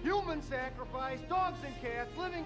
human sacrifice, dogs and cats, living...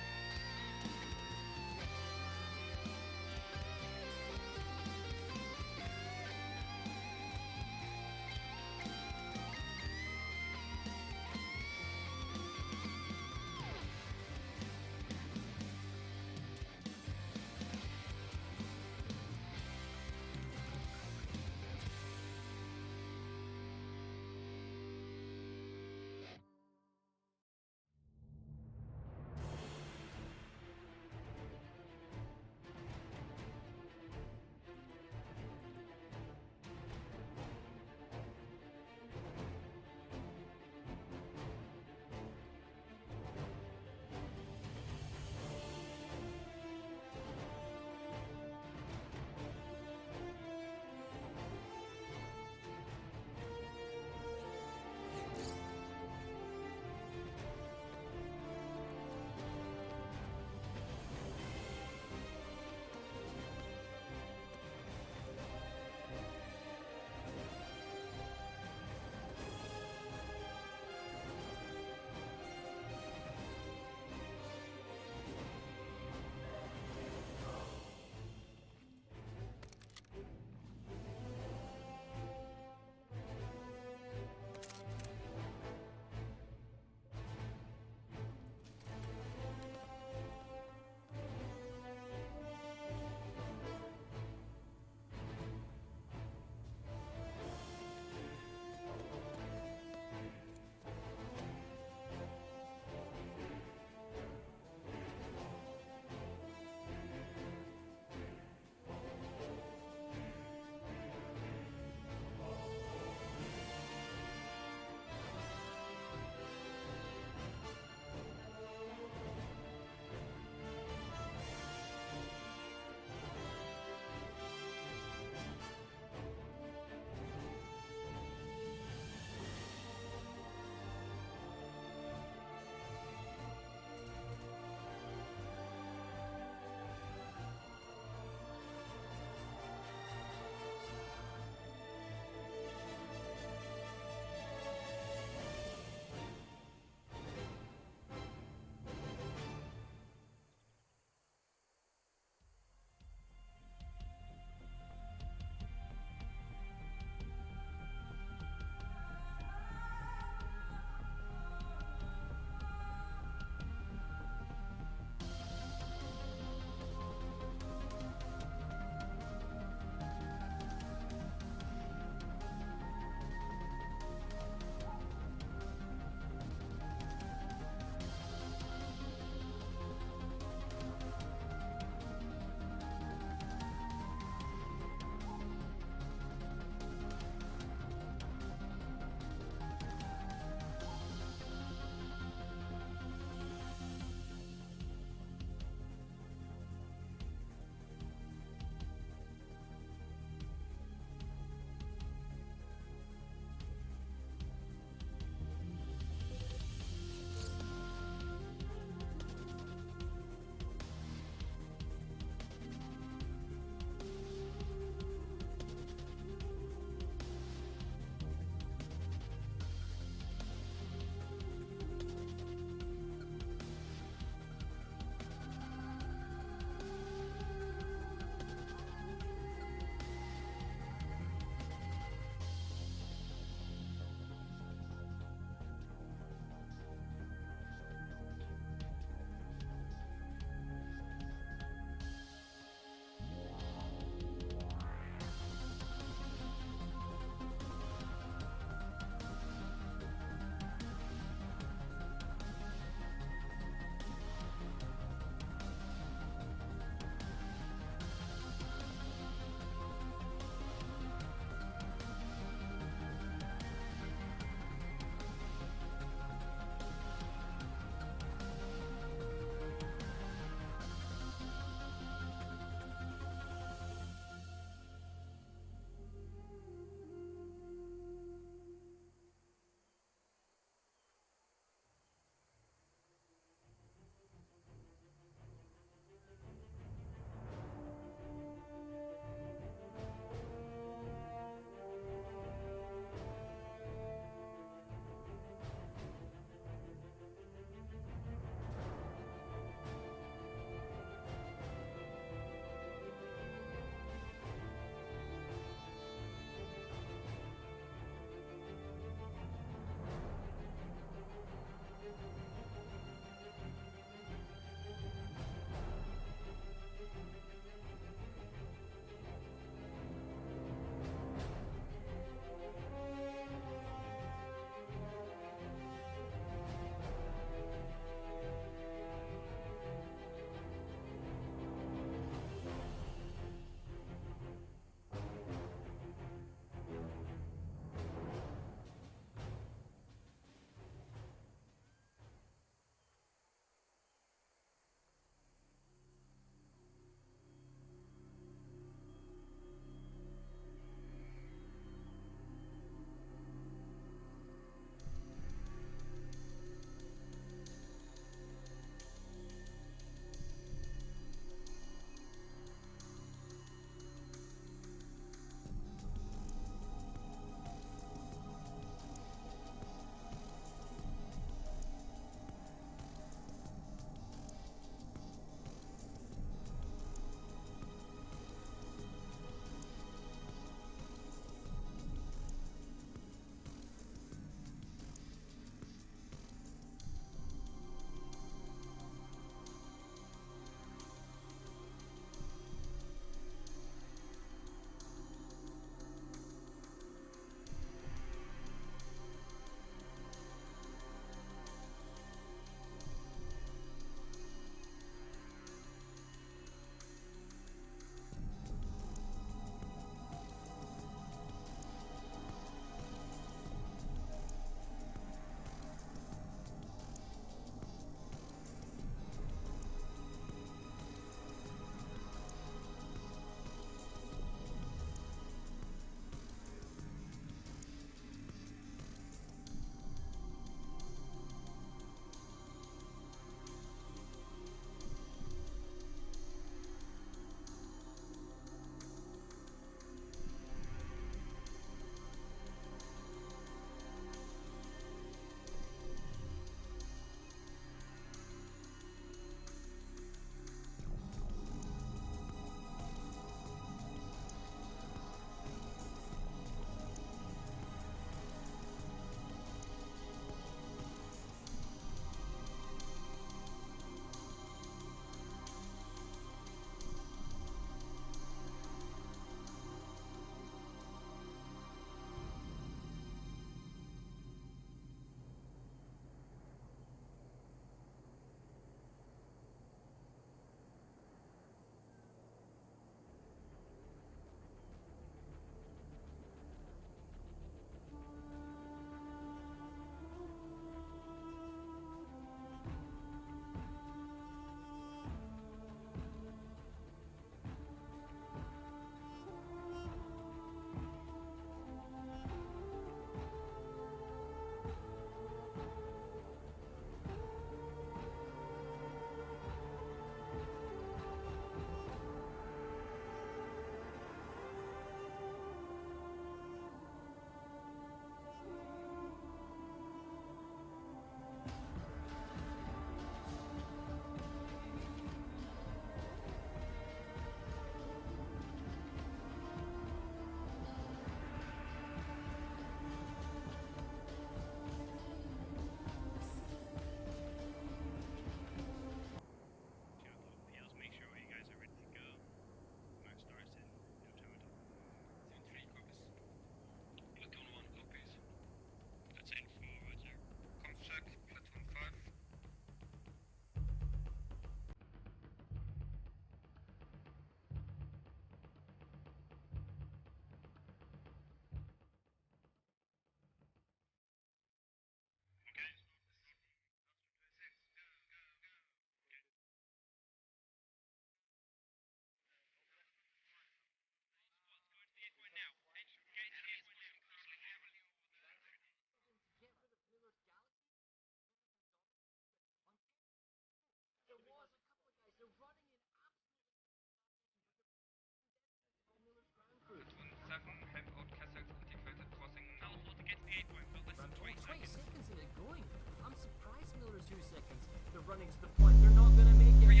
are running to the point. They're not gonna make it.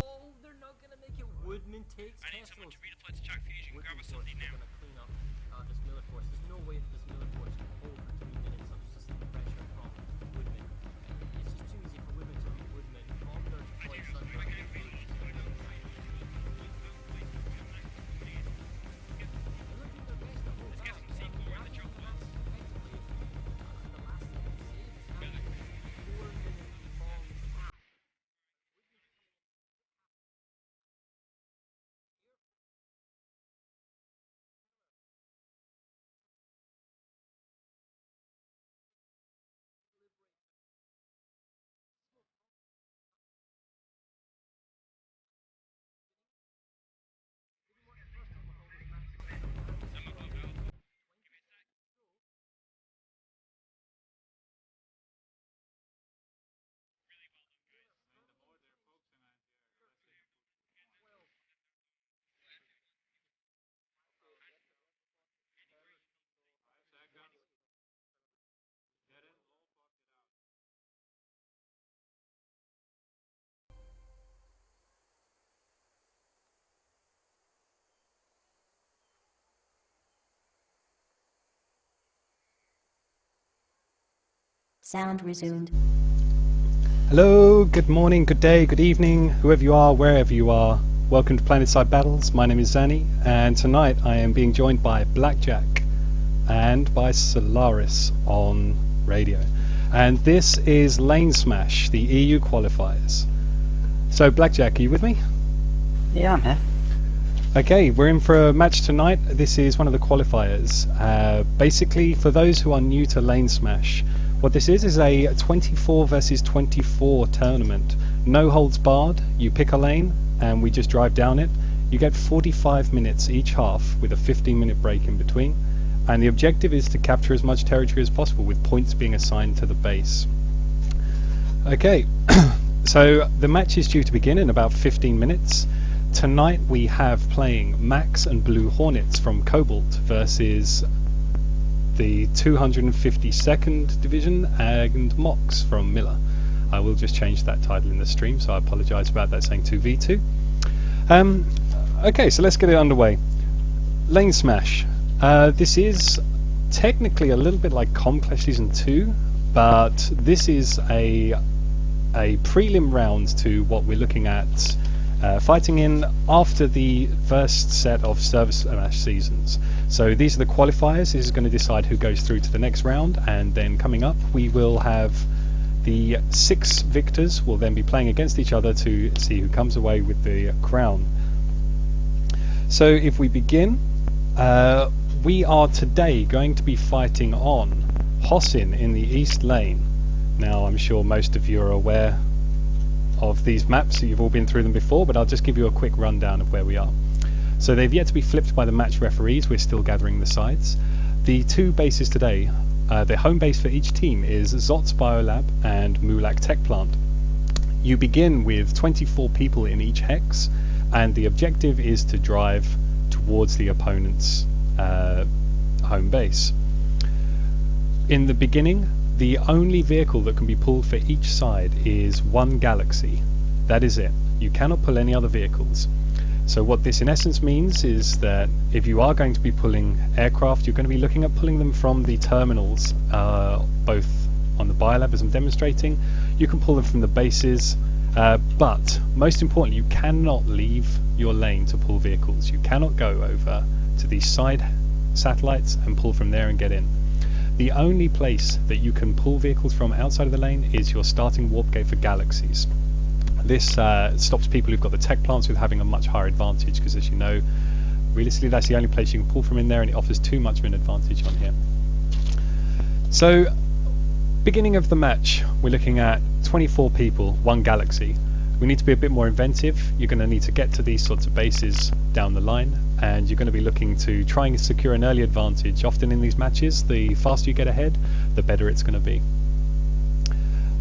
Oh, they're not gonna make it. Woodman takes Teslas. I need someone to redeploy to Chuck Fusion. Grab us something now. They're gonna clean up this Miller Force. There's no way that this Miller Force can hold for 3 minutes under sustained pressure from Woodman. It's just too easy for Woodman to beat Woodman. From their deploy Thunder. Sound resumed. Hello, good morning, good day, good evening, whoever you are, wherever you are. Welcome to Planetside Battles. My name is Zanny, and tonight I am being joined by Blackjack and by Solaris on radio. And this is LaneSmash, the EU qualifiers. So Blackjack, are you with me? Yeah, I'm here. Okay, we're in for a match tonight. This is one of the qualifiers. Basically, for those who are new to LaneSmash, what this is a 24 versus 24 tournament. No holds barred. You pick a lane and we just drive down it. You get 45 minutes each half with a 15-minute break in between. And the objective is to capture as much territory as possible with points being assigned to the base. Okay, so the match is due to begin in about 15 minutes. Tonight we have playing Max and Blue Hornets from Cobalt versus the 252nd Division and Mox from Miller. I will just change that title in the stream, so I apologise about that saying 2v2. Okay, so let's get it underway. LaneSmash. This is technically a little bit like Clash Season 2, but this is a prelim round to what we're looking at fighting in after the first set of Service Smash seasons. So these are the qualifiers. This is going to decide who goes through to the next round, and then coming up we will have the 6 victors will then be playing against each other to see who comes away with the crown. So if we begin, we are today going to be fighting on Hossin in the east lane. Now I'm sure most of you are aware of these maps, you've all been through them before, but I'll just give you a quick rundown of where we are. So they've yet to be flipped by the match referees, we're still gathering the sides. The 2 bases today, the home base for each team is Zot's Biolab and Mulak Tech Plant. You begin with 24 people in each hex, and the objective is to drive towards the opponent's home base. In the beginning, the only vehicle that can be pulled for each side is 1 Galaxy. That is it. You cannot pull any other vehicles. So what this in essence means is that if you are going to be pulling aircraft, you're going to be looking at pulling them from the terminals, both on the Biolab as I'm demonstrating. You can pull them from the bases, but most importantly, you cannot leave your lane to pull vehicles. You cannot go over to these side satellites and pull from there and get in. The only place that you can pull vehicles from outside of the lane is your starting warp gate for Galaxies. This stops people who've got the tech plants with having a much higher advantage, because as you know, realistically that's the only place you can pull from in there, and it offers too much of an advantage on here. So, beginning of the match, we're looking at 24 people, 1 Galaxy. We need to be a bit more inventive. You're going to need to get to these sorts of bases down the line, and you're going to be looking to try and secure an early advantage. Often in these matches, the faster you get ahead, the better it's going to be.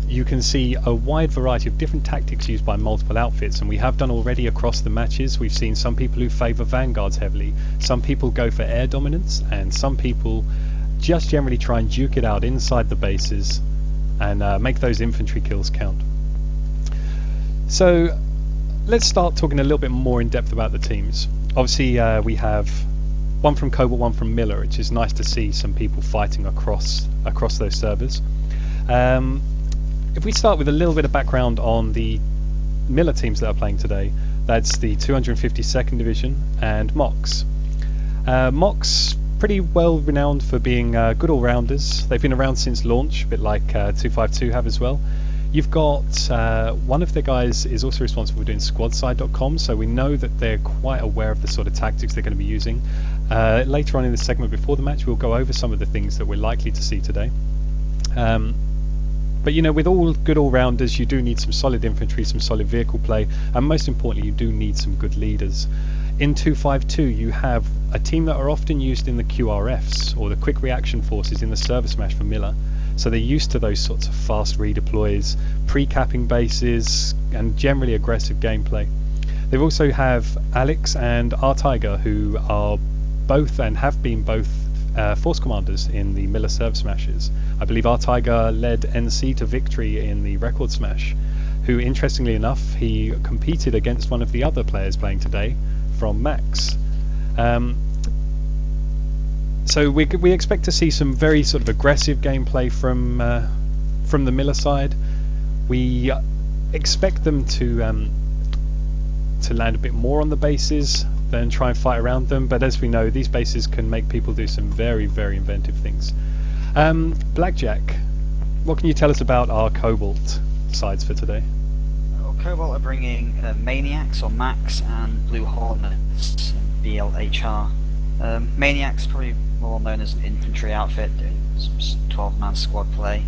You can see a wide variety of different tactics used by multiple outfits, and we have done already across the matches. We've seen some people who favour vanguards heavily, some people go for air dominance, and some people just generally try and duke it out inside the bases and make those infantry kills count. So let's start talking a little bit more in depth about the teams. Obviously, we have one from Cobalt, one from Miller, which is nice to see some people fighting across those servers. If we start with a little bit of background on the Miller teams that are playing today, that's the 252nd Division and MOX. MOX, pretty well renowned for being good all-rounders. They've been around since launch, a bit like 252 have as well. You've got one of the guys is also responsible for doing squadside.com, so we know that they're quite aware of the sort of tactics they're going to be using. Later on in the segment before the match, we'll go over some of the things that we're likely to see today. But you know, with all good all-rounders, you do need some solid infantry, some solid vehicle play, and most importantly, you do need some good leaders. In 252, you have a team that are often used in the QRFs, or the Quick Reaction Forces in the LaneSmash for Miller. So they're used to those sorts of fast redeploys, pre-capping bases, and generally aggressive gameplay. They also have Alex and R-Tiger, who are both and have been both force commanders in the Miller LaneSmashes. I believe R-Tiger led NC to victory in the Record Smash, who, interestingly enough, he competed against one of the other players playing today from Max. So we expect to see some very sort of aggressive gameplay from the Miller side. We expect them to land a bit more on the bases than try and fight around them, but as we know, these bases can make people do some very, very inventive things. Blackjack, what can you tell us about our Cobalt sides for today? Well, Cobalt are bringing Maniacs or Max and Blue Hornets, BLHR. Maniacs probably more known as an infantry outfit, doing some 12-man squad play.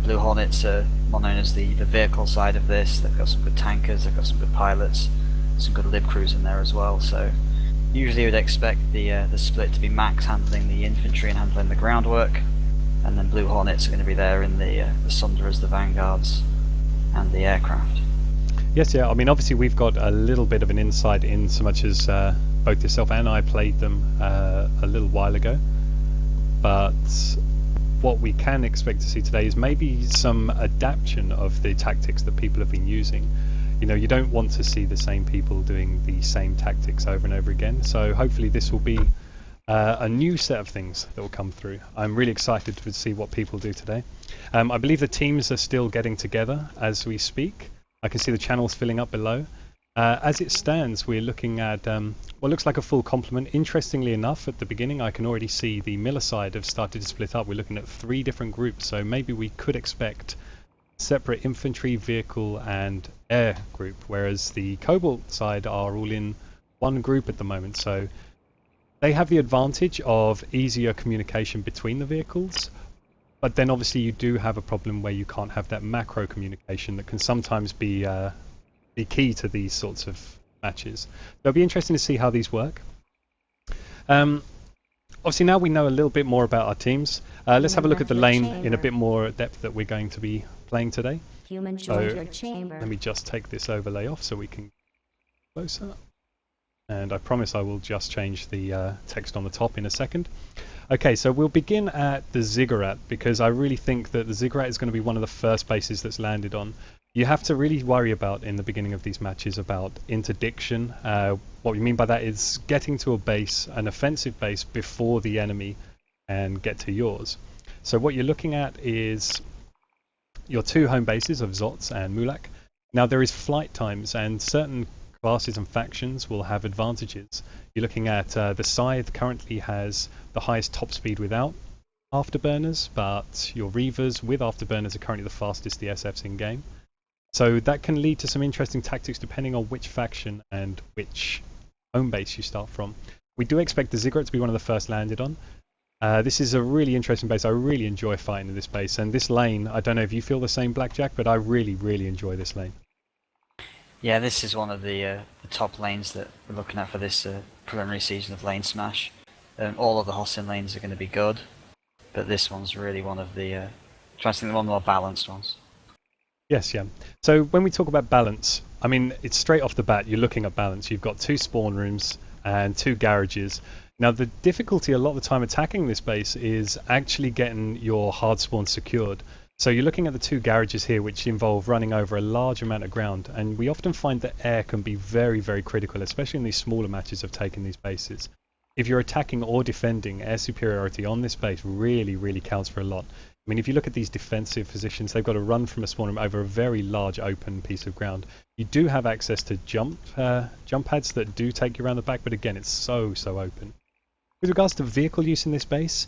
Blue Hornets are more known as the vehicle side of this. They've got some good tankers, they've got some good pilots, some good lib crews in there as well. So usually you'd expect the split to be Max handling the infantry and handling the groundwork, and then Blue Hornets are going to be there in the Sunderas, the Vanguards, and the aircraft. Yes, yeah. I mean, obviously we've got a little bit of an insight in so much as both yourself and I played them a little while ago, but what we can expect to see today is maybe some adaptation of the tactics that people have been using. You know, you don't want to see the same people doing the same tactics over and over again, so hopefully this will be a new set of things that will come through. I'm really excited to see what people do today. I believe the teams are still getting together as we speak. I can see the channels filling up below. As it stands, we're looking at what looks like a full complement. Interestingly enough, at the beginning I can already see the Miller side have started to split up. We're looking at 3 different groups, so maybe we could expect separate infantry, vehicle and air group, whereas the Cobalt side are all in one group at the moment. So they have the advantage of easier communication between the vehicles, but then obviously you do have a problem where you can't have that macro communication that can sometimes be key to these sorts of matches. It'll be interesting to see how these work. Obviously now we know a little bit more about our teams. Let's have a look at the lane in a bit more depth that we're going to be playing today. So let me just take this overlay off so we can get closer. And I promise I will just change the text on the top in a second. Okay, so we'll begin at the Ziggurat, because I really think that the Ziggurat is going to be one of the first bases that's landed on. You have to really worry about, in the beginning of these matches, about interdiction. What we mean by that is getting to a base, an offensive base, before the enemy and get to yours. So what you're looking at is your 2 home bases of Zots and Mulak. Now there is flight times, and certain classes and factions will have advantages. You're looking at the Scythe currently has the highest top speed without afterburners, but your Reavers with afterburners are currently the fastest the SFs in game. So that can lead to some interesting tactics depending on which faction and which home base you start from. We do expect the Ziggurat to be one of the first landed on. This is a really interesting base. I really enjoy fighting in this base, and this lane, I don't know if you feel the same, Blackjack, but I really, really enjoy this lane. Yeah, this is one of the top lanes that we're looking at for this preliminary season of LaneSmash. All of the Hossin lanes are going to be good, but this one's really one of the one of the more balanced ones. Yes, yeah. So when we talk about balance, I mean, it's straight off the bat, you're looking at balance. You've got 2 spawn rooms and 2 garages. Now the difficulty a lot of the time attacking this base is actually getting your hard spawn secured. So you're looking at the two garages here, which involve running over a large amount of ground, and we often find that air can be very, very critical, especially in these smaller matches of taking these bases. If you're attacking or defending, air superiority on this base really, really counts for a lot. I mean, if you look at these defensive positions, they've got to run from a spawn room over a very large open piece of ground. You do have access to jump pads that do take you around the back, but again, it's so open. With regards to vehicle use in this base,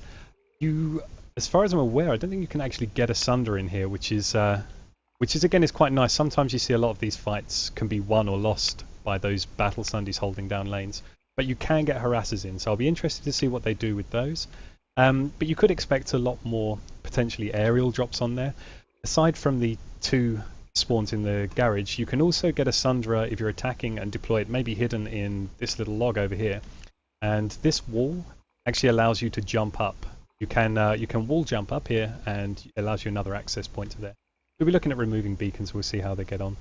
as far as I'm aware, I don't think you can actually get a Sunder in here, which is again is quite nice. Sometimes you see a lot of these fights can be won or lost by those battle Sundies holding down lanes, but you can get harassers in, so I'll be interested to see what they do with those. But you could expect a lot more potentially aerial drops on there. Aside from the two spawns in the garage, you can also get a Sundra if you're attacking and deploy it, maybe hidden in this little log over here. And this wall actually allows you to jump up. You can wall jump up here, and it allows you another access point to there. We'll be looking at removing beacons. We'll see how they get on.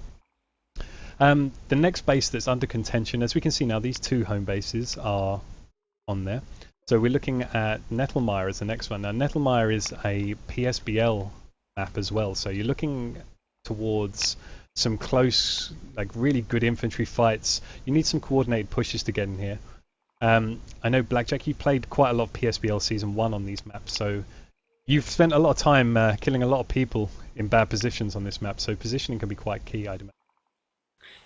The next base that's under contention, as we can see now, these two home bases are on there. So we're looking at MAHR as the next one. Now MAHR is a PSBL map as well, so you're looking towards some close, like really good infantry fights. You need some coordinated pushes to get in here. I know Blackjack, you played quite a lot of PSBL Season 1 on these maps, so you've spent a lot of time killing a lot of people in bad positions on this map, so positioning can be quite key, I'd imagine.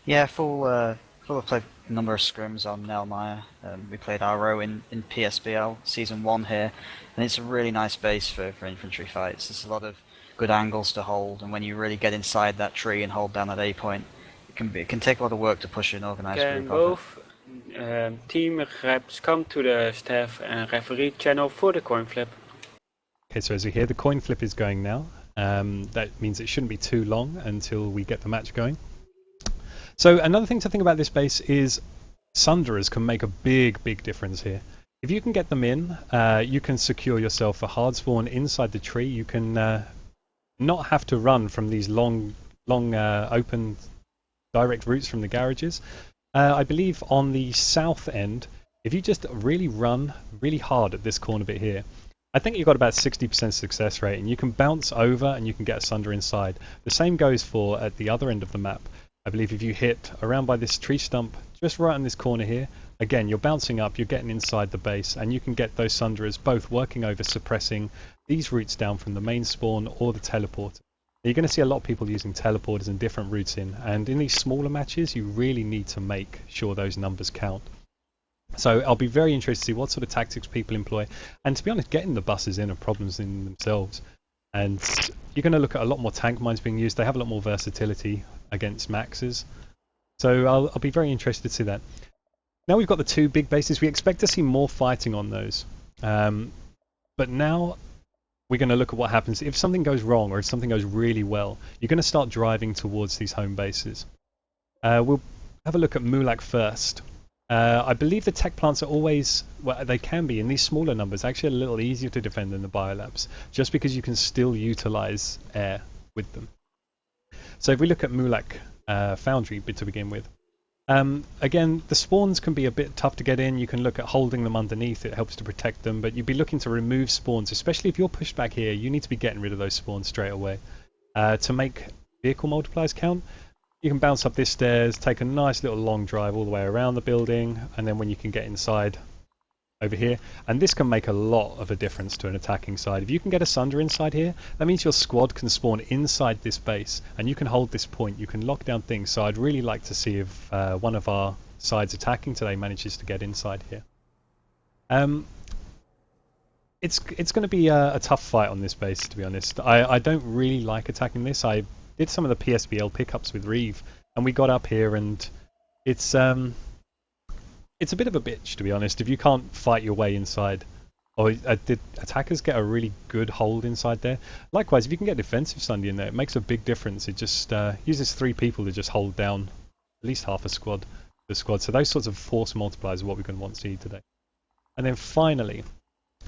Yeah, full played a number of scrims on LaneSmash. We played RO in PSBL Season 1 here, and it's a really nice base for infantry fights. There's a lot of good angles to hold, and when you really get inside that tree and hold down that A point, it can take a lot of work to push an organised group both team reps come to the staff and referee channel for the coin flip. Okay, so as we hear, the coin flip is going now. That means it shouldn't be too long until we get the match going. So another thing to think about this base is Sunderers can make a big difference here. If you can get them in, you can secure yourself a hard spawn inside the tree. You can not have to run from these long open direct routes from the garages. I believe on the south end, if you just really run really hard at this corner bit here, I think you've got about 60% success rate, and you can bounce over and you can get a Sunder inside. The same goes for at the other end of the map. I believe if you hit around by this tree stump, just right in this corner here, again, you're bouncing up, you're getting inside the base, and you can get those Sunderers both working over suppressing these routes down from the main spawn or the teleporter. You're going to see a lot of people using teleporters and different routes in, and in these smaller matches, you really need to make sure those numbers count. So I'll be very interested to see what sort of tactics people employ, and to be honest, getting the buses in are problems in themselves. And you're going to look at a lot more tank mines being used. They have a lot more versatility against maxes. So I'll be very interested to see that. Now we've got the two big bases. We expect to see more fighting on those. But now we're going to look at what happens if something goes wrong or if something goes really well. You're going to start driving towards these home bases. We'll have a look at Mulak first. I believe the tech plants are always, well, they can be in these smaller numbers, actually a little easier to defend than the biolabs, just because you can still utilize air with them. So if we look at Mulak Foundry to begin with, again, the spawns can be a bit tough to get in. You can look at holding them underneath, it helps to protect them, but you'd be looking to remove spawns, especially if you're pushed back here. You need to be getting rid of those spawns straight away. To make vehicle multipliers count, you can bounce up this stairs, take a nice little long drive all the way around the building, and then when you can get inside over here, and this can make a lot of a difference to an attacking side. If you can get a Sunder inside here, that means your squad can spawn inside this base, and you can hold this point, you can lock down things. So I'd really like to see if one of our sides attacking today manages to get inside here. It's going to be a tough fight on this base, to be honest. I don't really like attacking this. I did some of the PSBL pickups with Reeve, and we got up here, and it's a bit of a bitch, to be honest, if you can't fight your way inside. Or did attackers get a really good hold inside there? Likewise, if you can get defensive Sunday in there, it makes a big difference. It just uses 3 people to just hold down at least half a squad. So those sorts of force multipliers are what we're going to want to see today. And then finally,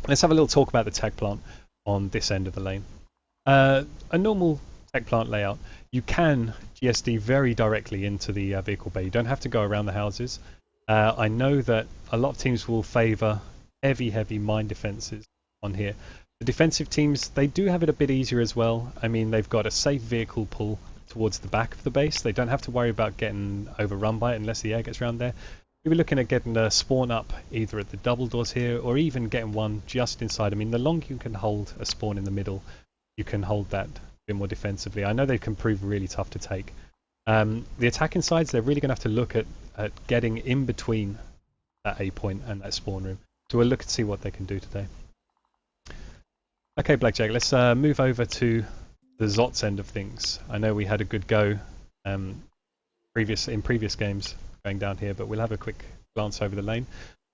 let's have a little talk about the tech plant on this end of the lane. A normal tech plant layout, you can GSD very directly into the vehicle bay. You don't have to go around the houses. I know that a lot of teams will favour heavy mine defences on here. The defensive teams, they do have it a bit easier as well. I mean, they've got a safe vehicle pull towards the back of the base. They don't have to worry about getting overrun by it unless the air gets around there. We were looking at getting a spawn up either at the double doors here or even getting one just inside. I mean, the longer you can hold a spawn in the middle, you can hold that a bit more defensively. I know they can prove really tough to take. The attacking sides, they're really going to have to look at getting in between that A point and that spawn room. So we'll look and see what they can do today. Okay, Blackjack, let's move over to the Zots end of things. I know we had a good go in previous games going down here, but we'll have a quick glance over the lane.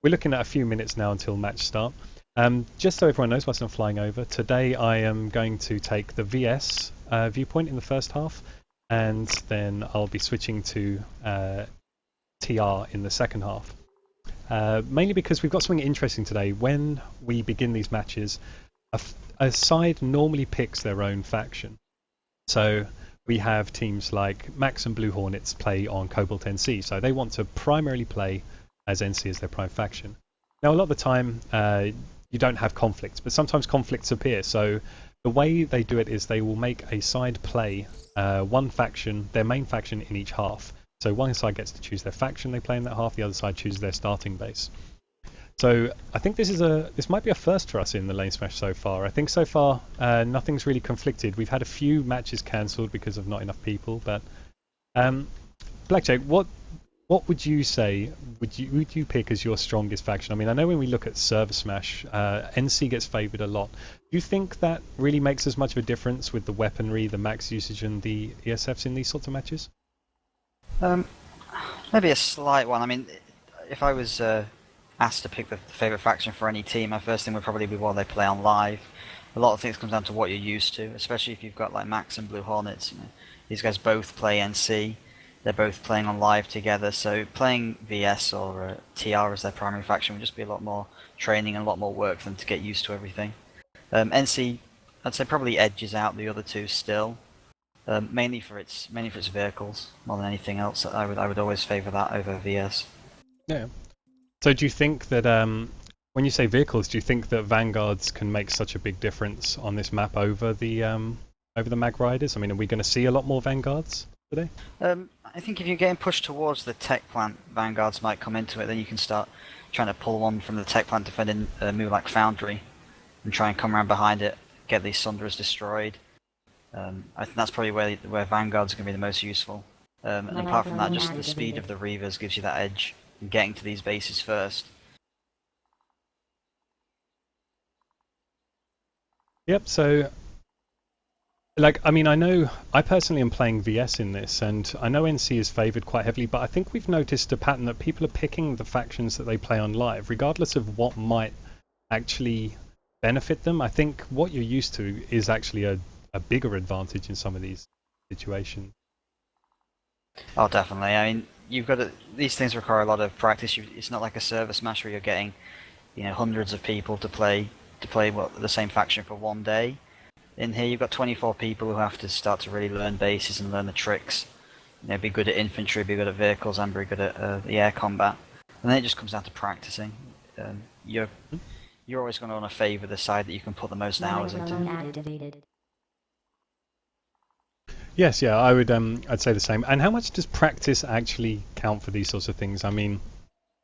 We're looking at a few minutes now until match start. Just so everyone knows whilst I'm flying over, today I am going to take the VS viewpoint in the first half, and then I'll be switching to TR in the second half. Mainly because we've got something interesting today. When we begin these matches, a side normally picks their own faction. So we have teams like Max and Blue Hornets play on Cobalt NC, so they want to primarily play as NC as their prime faction. Now a lot of the time you don't have conflicts, but sometimes conflicts appear. So the way they do it is they will make a side play one faction, their main faction in each half. So one side gets to choose their faction they play in that half, the other side chooses their starting base. So I think this might be a first for us in the LaneSmash so far. I think so far nothing's really conflicted. We've had a few matches cancelled because of not enough people, but Blackjack, what would you say would you pick as your strongest faction? I mean, I know when we look at server smash, NC gets favoured a lot. Do you think that really makes as much of a difference with the weaponry, the max usage, and the ESFs in these sorts of matches? Maybe a slight one. I mean, if I was asked to pick the favourite faction for any team, my first thing would probably be what they play on live. A lot of things come down to what you're used to, especially if you've got like Max and Blue Hornets. You know, these guys both play NC. They're both playing on live together, so playing VS or TR as their primary faction would just be a lot more training and a lot more work for them to get used to everything. NC, I'd say, probably edges out the other two still. Mainly for its vehicles more than anything else. I would always favour that over VS. Yeah. So do you think that when you say vehicles, do you think that Vanguards can make such a big difference on this map over the Mag Riders? I mean, are we going to see a lot more Vanguards today? I think if you're getting pushed towards the tech plant, Vanguards might come into it. Then you can start trying to pull one from the tech plant, defending a move like Foundry, and try and come around behind it, get these Sunderers destroyed. I think that's probably where Vanguard's going to be the most useful. And apart from that, just the speed of the Reavers gives you that edge in getting to these bases first. Yep, so, like, I mean, I personally am playing VS in this, and I know NC is favoured quite heavily, but I think we've noticed a pattern that people are picking the factions that they play on live, regardless of what might actually benefit them. I think what you're used to is actually a bigger advantage in some of these situations. Oh, definitely. I mean, you've got to, these things require a lot of practice. It's not like a server smash where you're getting, hundreds of people to play the same faction for one day. In here, you've got 24 people who have to start to really learn bases and learn the tricks. Be good at infantry, be good at vehicles, and be good at the air combat. And then it just comes down to practicing. You're always going to want to favour the side that you can put the most hours into. Yes, yeah, I'd say the same. And how much does practice actually count for these sorts of things? I mean,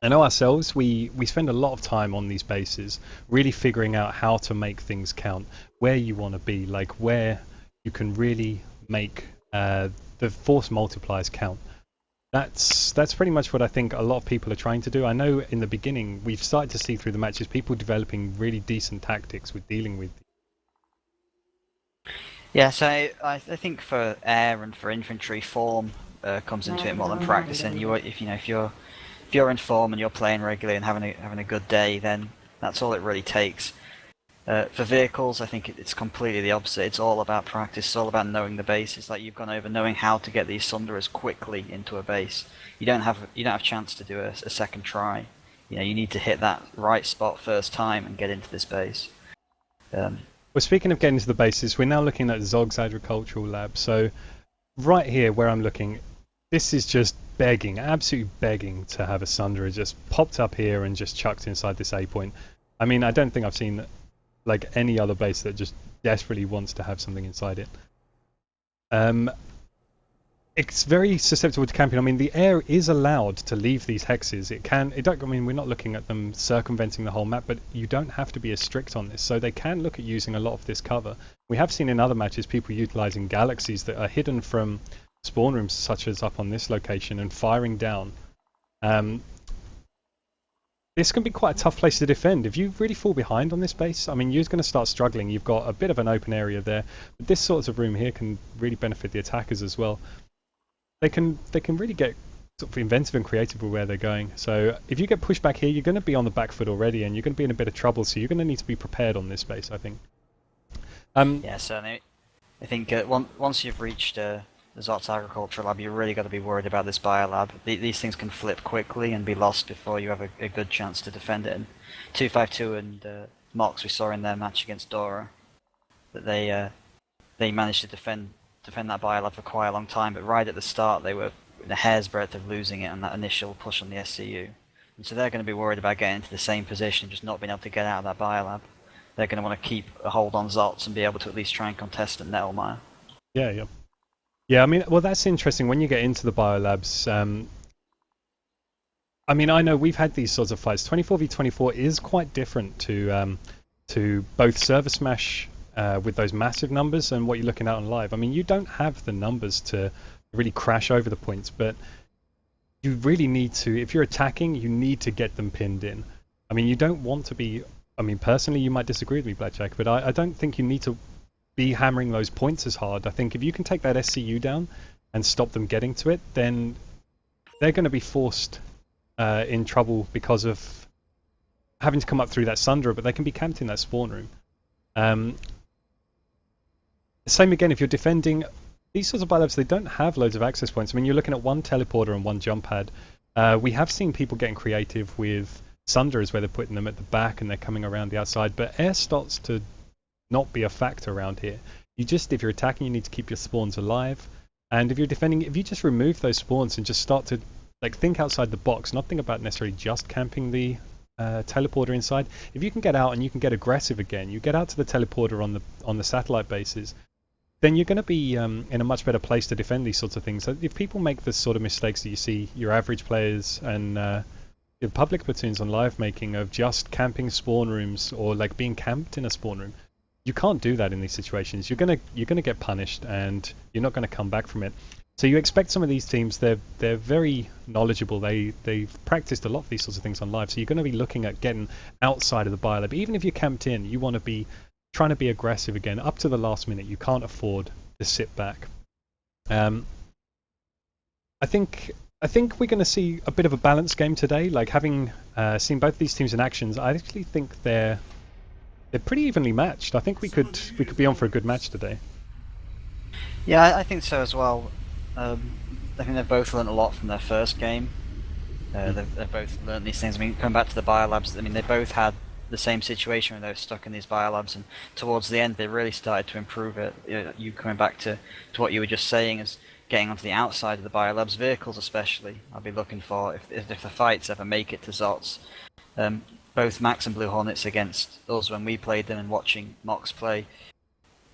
I know ourselves, we spend a lot of time on these bases, really figuring out how to make things count, where you want to be, like where you can really make the force multipliers count. That's pretty much what I think a lot of people are trying to do. I know in the beginning, we've started to see through the matches people developing really decent tactics with dealing with. Yeah, so I think for air and for infantry, form comes into it more than practicing. If you're in form and you're playing regularly and having a good day, then that's all it really takes. For vehicles, I think it's completely the opposite. It's all about practice. It's all about knowing the base. It's like you've gone over knowing how to get these Sunderers quickly into a base. You don't have a chance to do a second try. You need to hit that right spot first time and get into this base. Well, speaking of getting to the bases, we're now looking at Zog's Agricultural Lab. So right here where I'm looking, this is just begging, absolutely begging to have a Sunderer just popped up here and just chucked inside this A point. I mean, I don't think I've seen like any other base that just desperately wants to have something inside it. It's very susceptible to camping. I mean, the air is allowed to leave these hexes. I mean, we're not looking at them circumventing the whole map, but you don't have to be as strict on this. So they can look at using a lot of this cover. We have seen in other matches people utilizing galaxies that are hidden from spawn rooms, such as up on this location, and firing down. This can be quite a tough place to defend. If you really fall behind on this base, I mean, you're going to start struggling. You've got a bit of an open area there, but this sort of room here can really benefit the attackers as well. They can really get sort of inventive and creative with where they're going. So if you get pushed back here, you're going to be on the back foot already, and you're going to be in a bit of trouble. So you're going to need to be prepared on this base, I think. Yeah, certainly. I think once you've reached the Zot's Agricultural Lab, you've really got to be worried about this Biolab. These things can flip quickly and be lost before you have a good chance to defend it. And 252 and Mox, we saw in their match against Dora, that they managed to defend that Biolab for quite a long time, but right at the start they were in a hair's breadth of losing it on that initial push on the SCU. And so they're going to be worried about getting into the same position, just not being able to get out of that Biolab. They're going to want to keep a hold on Zots and be able to at least try and contest at MAHR. Yeah, I mean, well, that's interesting when you get into the biolabs. I mean, I know we've had these sorts of fights. 24v24 is quite different to both server smash with those massive numbers and what you're looking at on live. I mean, you don't have the numbers to really crash over the points, but you really need to, if you're attacking, you need to get them pinned in. I mean, you don't want to be, I mean, personally, you might disagree with me, Blackjack, but I don't think you need to be hammering those points as hard. I think if you can take that SCU down and stop them getting to it, then they're going to be forced in trouble because of having to come up through that Sundra, but they can be camped in that spawn room. Same again, if you're defending these sorts of biolabs, they don't have loads of access points. I mean, you're looking at one teleporter and one jump pad. We have seen people getting creative with Sundras where they're putting them at the back and they're coming around the outside, but air starts to not be a factor around here. If you're attacking, you need to keep your spawns alive, and if you're defending, if you just remove those spawns and just start to think outside the box, not think about necessarily just camping the teleporter inside. If you can get out and you can get aggressive again, you get out to the teleporter on the satellite bases, then you're going to be in a much better place to defend these sorts of things. So if people make the sort of mistakes that you see your average players and your public platoons on live making of just camping spawn rooms or being camped in a spawn room, you can't do that in these situations. You're gonna get punished, and you're not going to come back from it. So you expect some of these teams, they're very knowledgeable. They've practiced a lot of these sorts of things on live. So you're going to be looking at getting outside of the biolab. Even if you're camped in, you want to be trying to be aggressive again up to the last minute. You can't afford to sit back. I think we're going to see a bit of a balanced game today. Having seen both these teams in actions, I actually think they're pretty evenly matched. I think we could be on for a good match today. Yeah, I think so as well. I think they've both learned a lot from their first game. They've both learned these things. I mean, coming back to the biolabs, I mean, they both had the same situation where they were stuck in these biolabs, and towards the end they really started to improve it. You coming back to what you were just saying is getting onto the outside of the biolabs, vehicles especially. I'll be looking for if the fights ever make it to Zots. Both Max and Blue Hornets against us when we played them and watching Mox play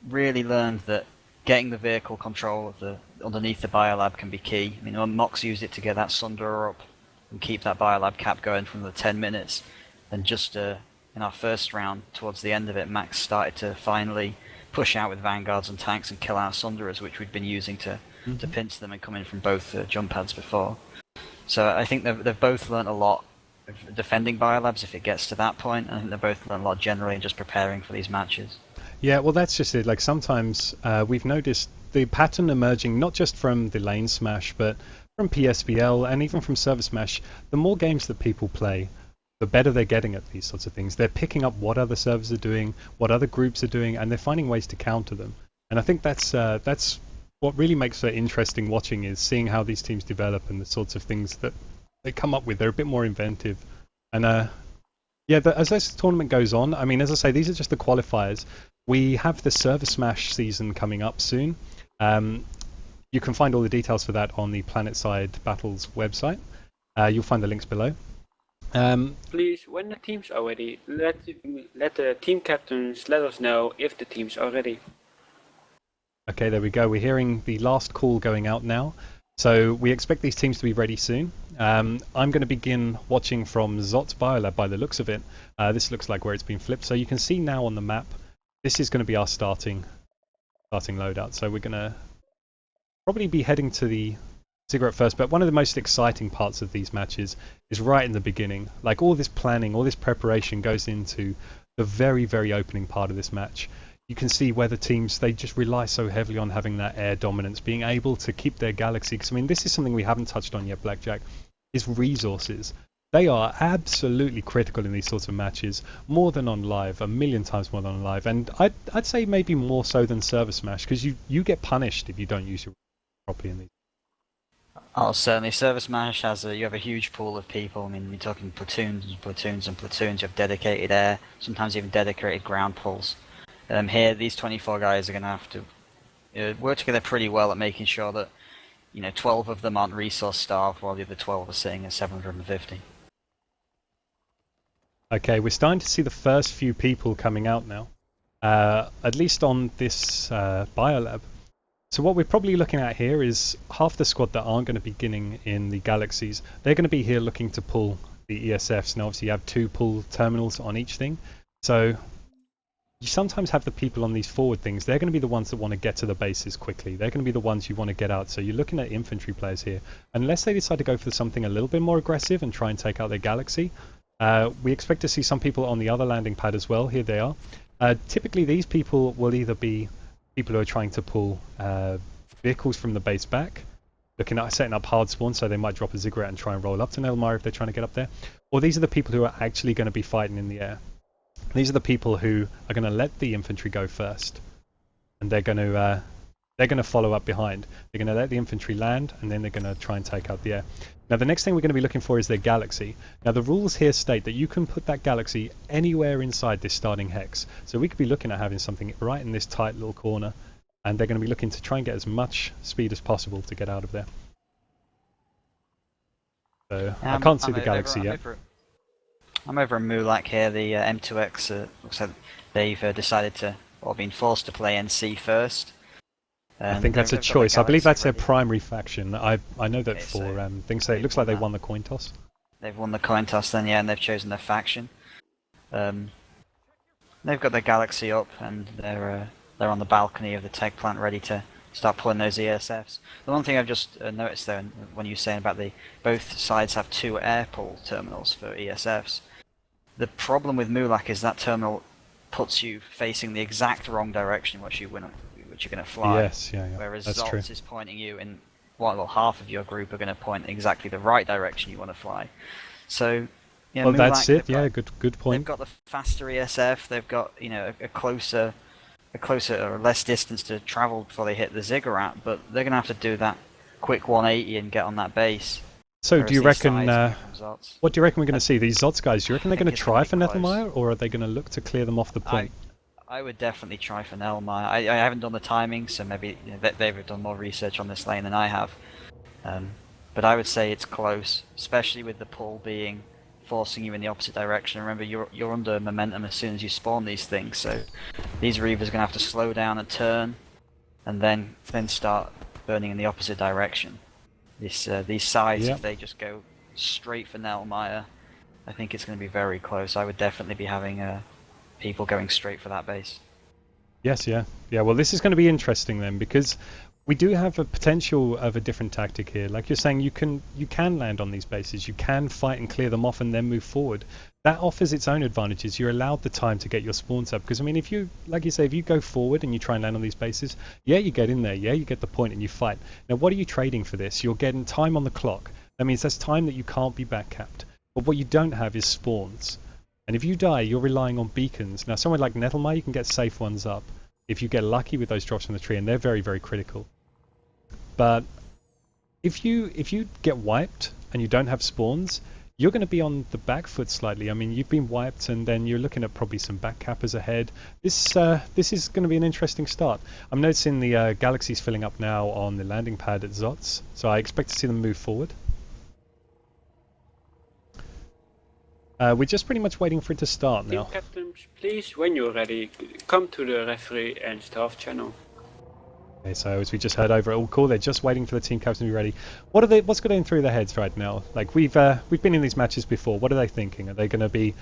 really learned that getting the vehicle control of underneath the biolab can be key. I mean, Mox used it to get that Sundra up and keep that biolab cap going from the 10 minutes. And just in our first round, towards the end of it, Max started to finally push out with vanguards and tanks and kill our Sundras, which we'd been using to pinch them and come in from both jump pads before. So I think they've both learned a lot of defending biolabs if it gets to that point. I think they've both learned a lot generally in just preparing for these matches. Yeah, well, that's just it. Sometimes we've noticed the pattern emerging not just from the LaneSmash, but from PSBL and even from Server Smash. The more games that people play, the better they're getting at these sorts of things. They're picking up what other servers are doing, what other groups are doing, and they're finding ways to counter them. And I think that's what really makes it interesting watching, is seeing how these teams develop and the sorts of things that they come up with. They're a bit more inventive. And as this tournament goes on, I mean, as I say, these are just the qualifiers. We have the Server Smash season coming up soon. You can find all the details for that on the PlanetSide Battles website. You'll find the links below. Please, when the teams are ready, let the team captains let us know if the teams are ready. Okay, there we go. We're hearing the last call going out now. So we expect these teams to be ready soon. I'm going to begin watching from Zot's Biolab by the looks of it. This looks like where it's been flipped. So you can see now on the map, this is going to be our starting loadout. So we're going to probably be heading to the Cigarette first, but one of the most exciting parts of these matches is right in the beginning. Like, all this planning, all this preparation goes into the very, very opening part of this match. You can see where the teams, they just rely so heavily on having that air dominance, being able to keep their galaxy. Because, I mean, this is something we haven't touched on yet, Blackjack, is resources. They are absolutely critical in these sorts of matches, more than on live, a million times more than on live. And I'd say maybe more so than Server Smash, because you get punished if you don't use your properly in these. Oh, certainly. Service Smash you have a huge pool of people. I mean, you're talking platoons and platoons and platoons. You have dedicated air, sometimes even dedicated ground pulls. Here, these 24 guys are going to have to work together pretty well at making sure that 12 of them aren't resource starved while the other 12 are sitting at 750. Okay, we're starting to see the first few people coming out now, at least on this biolab. So what we're probably looking at here is half the squad that aren't going to be beginning in the galaxies. They're going to be here looking to pull the ESFs. Now, obviously, you have 2 pull terminals on each thing. So you sometimes have the people on these forward things. They're going to be the ones that want to get to the bases quickly. They're going to be the ones you want to get out. So you're looking at infantry players here. Unless they decide to go for something a little bit more aggressive and try and take out their galaxy, we expect to see some people on the other landing pad as well. Here they are. Typically, these people will either be people who are trying to pull vehicles from the base back, looking at setting up hard spawn, so they might drop a ziggurat and try and roll up to LaneSmash if they're trying to get up there. Or these are the people who are actually going to be fighting in the air. These are the people who are going to let the infantry go first, and they're going to follow up behind. They're going to let the infantry land, and then they're going to try and take out the air. Now, the next thing we're going to be looking for is their galaxy. Now, the rules here state that you can put that galaxy anywhere inside this starting hex. So we could be looking at having something right in this tight little corner, and they're going to be looking to try and get as much speed as possible to get out of there. So I can't see the galaxy yet. I'm over in Mulak here. The M2X looks like they've decided to, or been forced to play NC first. I think that's a choice. I believe that's their primary faction. I know that for things say it looks like they won the coin toss. They've won the coin toss then, yeah, and they've chosen their faction. They've got their galaxy up, and they're on the balcony of the tech plant ready to start pulling those ESFs. The one thing I've just noticed there, when you were saying about both sides have 2 air pull terminals for ESFs, the problem with Mulak is that terminal puts you facing the exact wrong direction which you're going to fly. Yes, yeah, whereas that's Zots true. is pointing you in, well, half of your group are going to point in exactly the right direction you want to fly. So, yeah, well, Mulak, that's it. Yeah, good point. They've got the faster ESF. They've got a closer or less distance to travel before they hit the ziggurat, but they're going to have to do that quick 180 and get on that base. So do you reckon, what do you reckon we're going to see? These Zots guys, do you reckon they're going to try for LaneSmash, or are they going to look to clear them off the point? I would definitely try for LaneSmash. I haven't done the timing, so maybe they've done more research on this lane than I have. But I would say it's close, especially with the pull being forcing you in the opposite direction. Remember, you're under momentum as soon as you spawn these things, so these Reavers are going to have to slow down and turn, and then start burning in the opposite direction. These sides, if they just go straight for LaneSmash, I think it's going to be very close. I would definitely be having people going straight for that base. Yes, yeah. Well, this is going to be interesting then, because we do have a potential of a different tactic here. Like you're saying, you can land on these bases, you can fight and clear them off and then move forward. That offers its own advantages. You're allowed the time to get your spawns up, because I mean, if you, like you say, if you go forward and you try and land on these bases, yeah, you get in there, yeah, you get the point and you fight. Now, what are you trading for this? You're getting time on the clock. That means that's time that you can't be backcapped. But what you don't have is spawns. And if you die, you're relying on beacons. Now, somewhere like LaneSmash, you can get safe ones up if you get lucky with those drops from the tree, and they're very, very critical. But if you get wiped and you don't have spawns, you're going to be on the back foot slightly. I mean, you've been wiped, and then you're looking at probably some back cappers ahead. This is going to be an interesting start. I'm noticing the galaxies filling up now on the landing pad at Zots, so I expect to see them move forward. We're just pretty much waiting for it to start Team now. captains, please, when you're ready, come to the referee and staff channel. Okay, so as we just heard over it all call, they're just waiting for the team captain to be ready. What's going through their heads right now? Like we've been in these matches before. What are they thinking? Are they going to be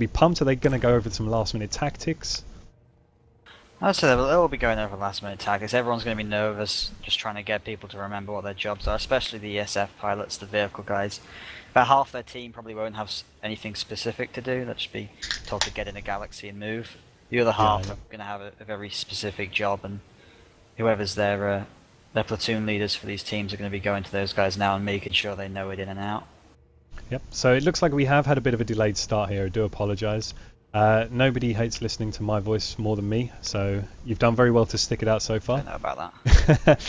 pumped? Are they going to go over some last minute tactics? I'd say they'll be going over last minute tactics. Everyone's going to be nervous, just trying to get people to remember what their jobs are, especially the ESF pilots, the vehicle guys. About half their team probably won't have anything specific to do. They'll just be told to get in a galaxy and move. The other half are going to have a very specific job, and whoever's their platoon leaders for these teams are going to be going to those guys now and making sure they know it in and out. Yep. So it looks like we have had a bit of a delayed start here. I do apologise. Nobody hates listening to my voice more than me, so you've done very well to stick it out so far. I don't know about that.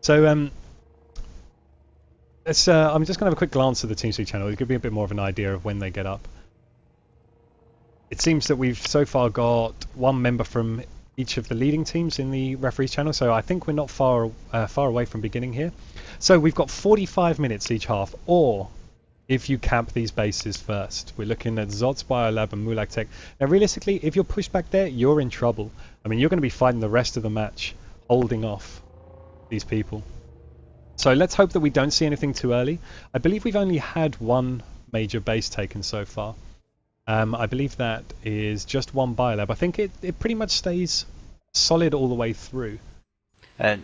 So I'm just going to have a quick glance at the TeamSpeak channel. It'll give me a bit more of an idea of when they get up. It seems that we've so far got one member from each of the leading teams in the referees channel, so I think we're not far away from beginning here. So we've got 45 minutes each half, or if you camp these bases first. We're looking at Zots, Biolab and Mulag Tech. Now realistically, if you're pushed back there, you're in trouble. I mean, you're going to be fighting the rest of the match, holding off these people. So let's hope that we don't see anything too early. I believe we've only had one major base taken so far. I believe that is just one Biolab. I think it pretty much stays solid all the way through.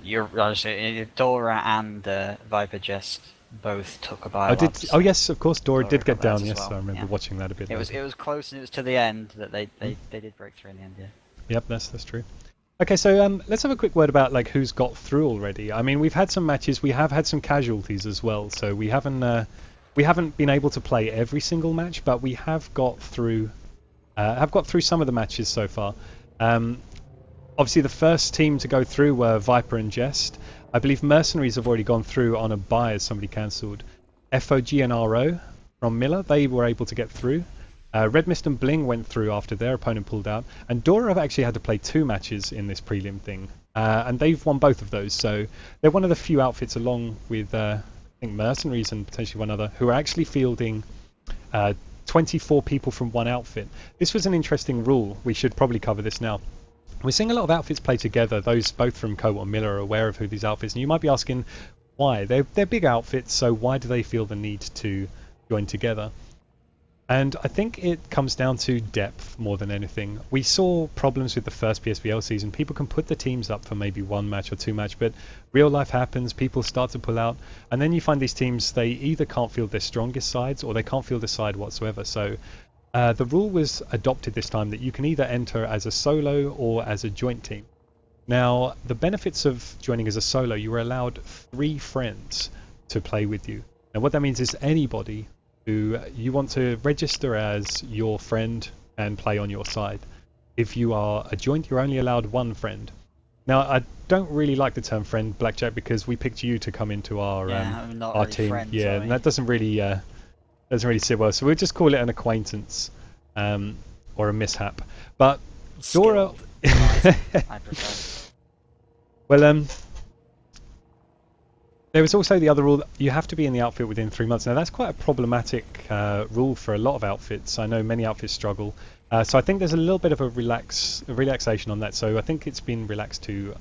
You're honestly, Dora and Viper just both took a Biolab. Oh yes, of course, Dora did get down. as Yes, well, I remember yeah. watching that a bit. It was close, and it was to the end that they did break through in the end. Yeah. Yep, that's true. Okay, so let's have a quick word about like who's got through already. I mean, we've had some matches, we have had some casualties as well, so we haven't been able to play every single match, but we have got through some of the matches so far. Obviously, the first team to go through were Viper and Jest. I believe Mercenaries have already gone through on a buy as somebody cancelled. FOG and RO from Miller, they were able to get through. Red Mist and Bling went through after their opponent pulled out, and Dora have actually had to play 2 matches in this prelim thing, and they've won both of those, so they're one of the few outfits along with I think Mercenaries and potentially one other who are actually fielding 24 people from one outfit. This was an interesting rule. We should probably cover this now. We're seeing a lot of outfits play together. Those both from Cobalt and Miller are aware of who these outfits, and you might be asking why. They're big outfits, so why do they feel the need to join together? And I think it comes down to depth more than anything. We saw problems with the first PSVL season. People can put the teams up for maybe 1 match or 2 match, but real life happens, people start to pull out, and then you find these teams, they either can't field their strongest sides or they can't field a side whatsoever. So the rule was adopted this time that you can either enter as a solo or as a joint team. Now, the benefits of joining as a solo, you were allowed 3 friends to play with you. Now what that means is anybody who you want to register as your friend and play on your side. If you are a joint, you're only allowed 1 friend. Now, I don't really like the term friend, Blackjack, because we picked you to come into our our really team. friends, Yeah, and that doesn't really sit well. So we'll just call it an acquaintance or a mishap. But Dora, I prefer. well, there was also the other rule that you have to be in the outfit within 3 months. Now that's quite a problematic rule for a lot of outfits. I know many outfits struggle. So I think there's a little bit of a relaxation on that. So I think it's been relaxed to,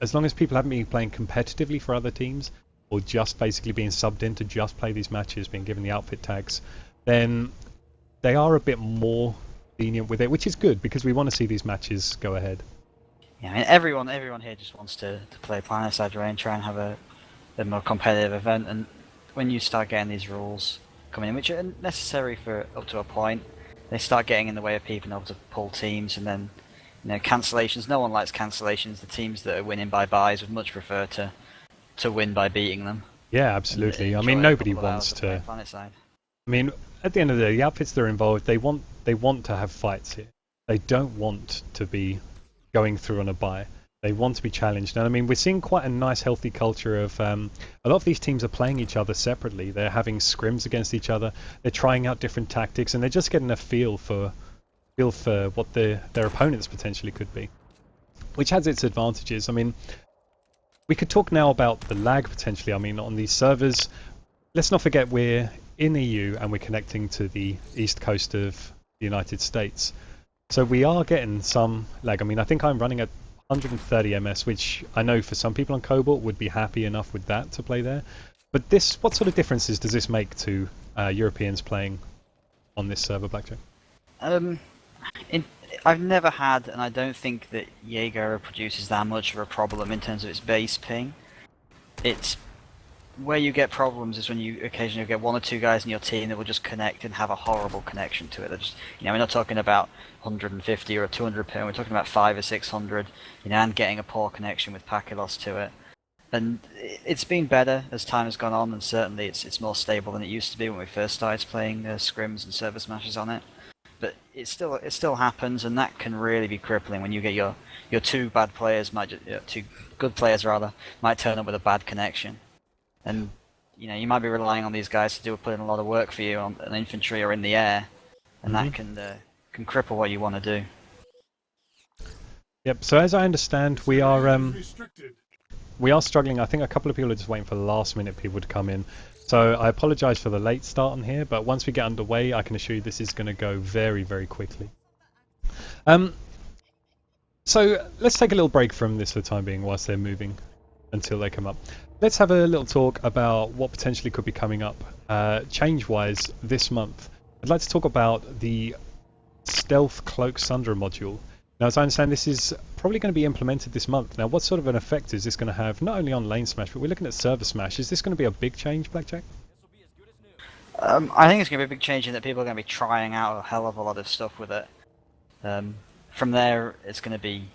as long as people haven't been playing competitively for other teams, or just basically being subbed in to just play these matches, being given the outfit tags, then they are a bit more lenient with it, which is good because we want to see these matches go ahead. Yeah, I mean everyone here just wants to play Planetside Array and try and have a more competitive event, and when you start getting these rules coming in, which are necessary for up to a point, they start getting in the way of people able to pull teams, and then cancellations. No one likes cancellations. The teams that are winning by buys would much prefer to win by beating them. Yeah, absolutely. I Enjoy mean, a nobody couple of wants hours of to. play Planetside. I mean, at the end of the day, the outfits that are involved, they want to have fights here. They don't want to be going through on a buy. They want to be challenged. And I mean, we're seeing quite a nice, healthy culture of a lot of these teams are playing each other separately. They're having scrims against each other. They're trying out different tactics, and they're just getting a feel for what their opponents potentially could be, which has its advantages. I mean, we could talk now about the lag potentially. I mean, on these servers, let's not forget we're in EU and we're connecting to the east coast of the United States. So we are getting some lag. I mean, I think I'm running at 130 ms, which I know for some people on Cobalt would be happy enough with that to play there. But what sort of differences does this make to Europeans playing on this server, Blackjack? I've never had, and I don't think that Jaeger produces that much of a problem in terms of its base ping. It's where you get problems is when you occasionally get one or two guys in your team that will just connect and have a horrible connection to it. They're just, we're not talking about 150 or 200 ping. We're talking about 500 or 600, and getting a poor connection with Pakilos to it. And it's been better as time has gone on, and certainly it's more stable than it used to be when we first started playing scrims and server smashes on it. But it still happens, and that can really be crippling when you get your two bad players two good players rather might turn up with a bad connection, and you might be relying on these guys to put in a lot of work for you on an infantry or in the air, and that can cripple what you want to do. Yep. So as I understand, we are struggling. I think a couple of people are just waiting for the last minute people to come in. So I apologise for the late start on here, but once we get underway, I can assure you this is going to go very, very quickly. So let's take a little break from this for the time being whilst they're moving until they come up. Let's have a little talk about what potentially could be coming up change-wise this month. I'd like to talk about the Stealth Cloak Sundra module. Now, as I understand, this is probably going to be implemented this month. Now, what sort of an effect is this going to have, not only on LaneSmash, but we're looking at server smash. Is this going to be a big change, Blackjack? I think it's going to be a big change in that people are going to be trying out a hell of a lot of stuff with it. From there, it's going to be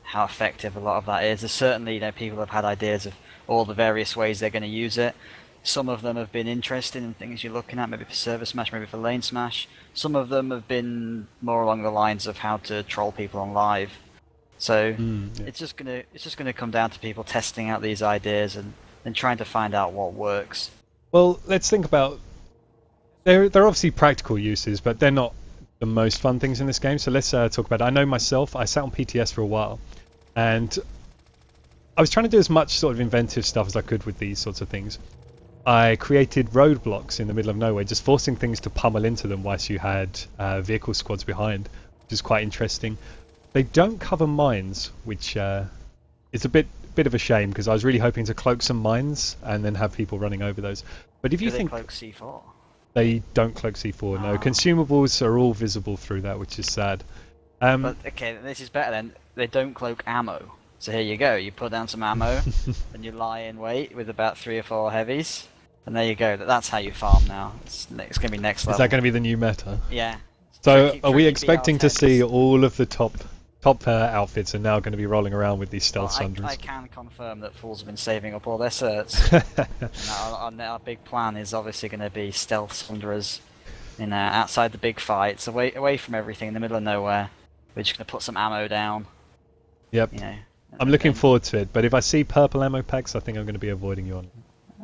how effective a lot of that is. There's certainly, people have had ideas of all the various ways they're going to use it. Some of them have been interested in things you're looking at, maybe for server smash, maybe for LaneSmash. Some of them have been more along the lines of how to troll people on live. So it's just gonna come down to people testing out these ideas and trying to find out what works. Well, let's think about. They're obviously practical uses, but they're not the most fun things in this game. So let's talk about it. I know myself. I sat on PTS for a while, and I was trying to do as much sort of inventive stuff as I could with these sorts of things. I created roadblocks in the middle of nowhere, just forcing things to pummel into them whilst you had vehicle squads behind, which is quite interesting. They don't cover mines, which is a bit of a shame, because I was really hoping to cloak some mines and then have people running over those. But if you think they cloak C4? They don't cloak C4, no. Consumables are all visible through that, which is sad. But okay, this is better then. They don't cloak ammo. So here you go. You put down some ammo, and you lie in wait with about 3 or 4 heavies. And there you go. That's how you farm now. It's going to be next level. Is that going to be the new meta? Yeah. So are we expecting to see all of the top outfits are now going to be rolling around with these stealth Sundras? I can confirm that Fools have been saving up all their certs. And our big plan is obviously going to be stealth Sundras, outside the big fights, away from everything, in the middle of nowhere. We're just going to put some ammo down. Yep. I'm looking forward to it, but if I see purple ammo packs, I think I'm going to be avoiding you on.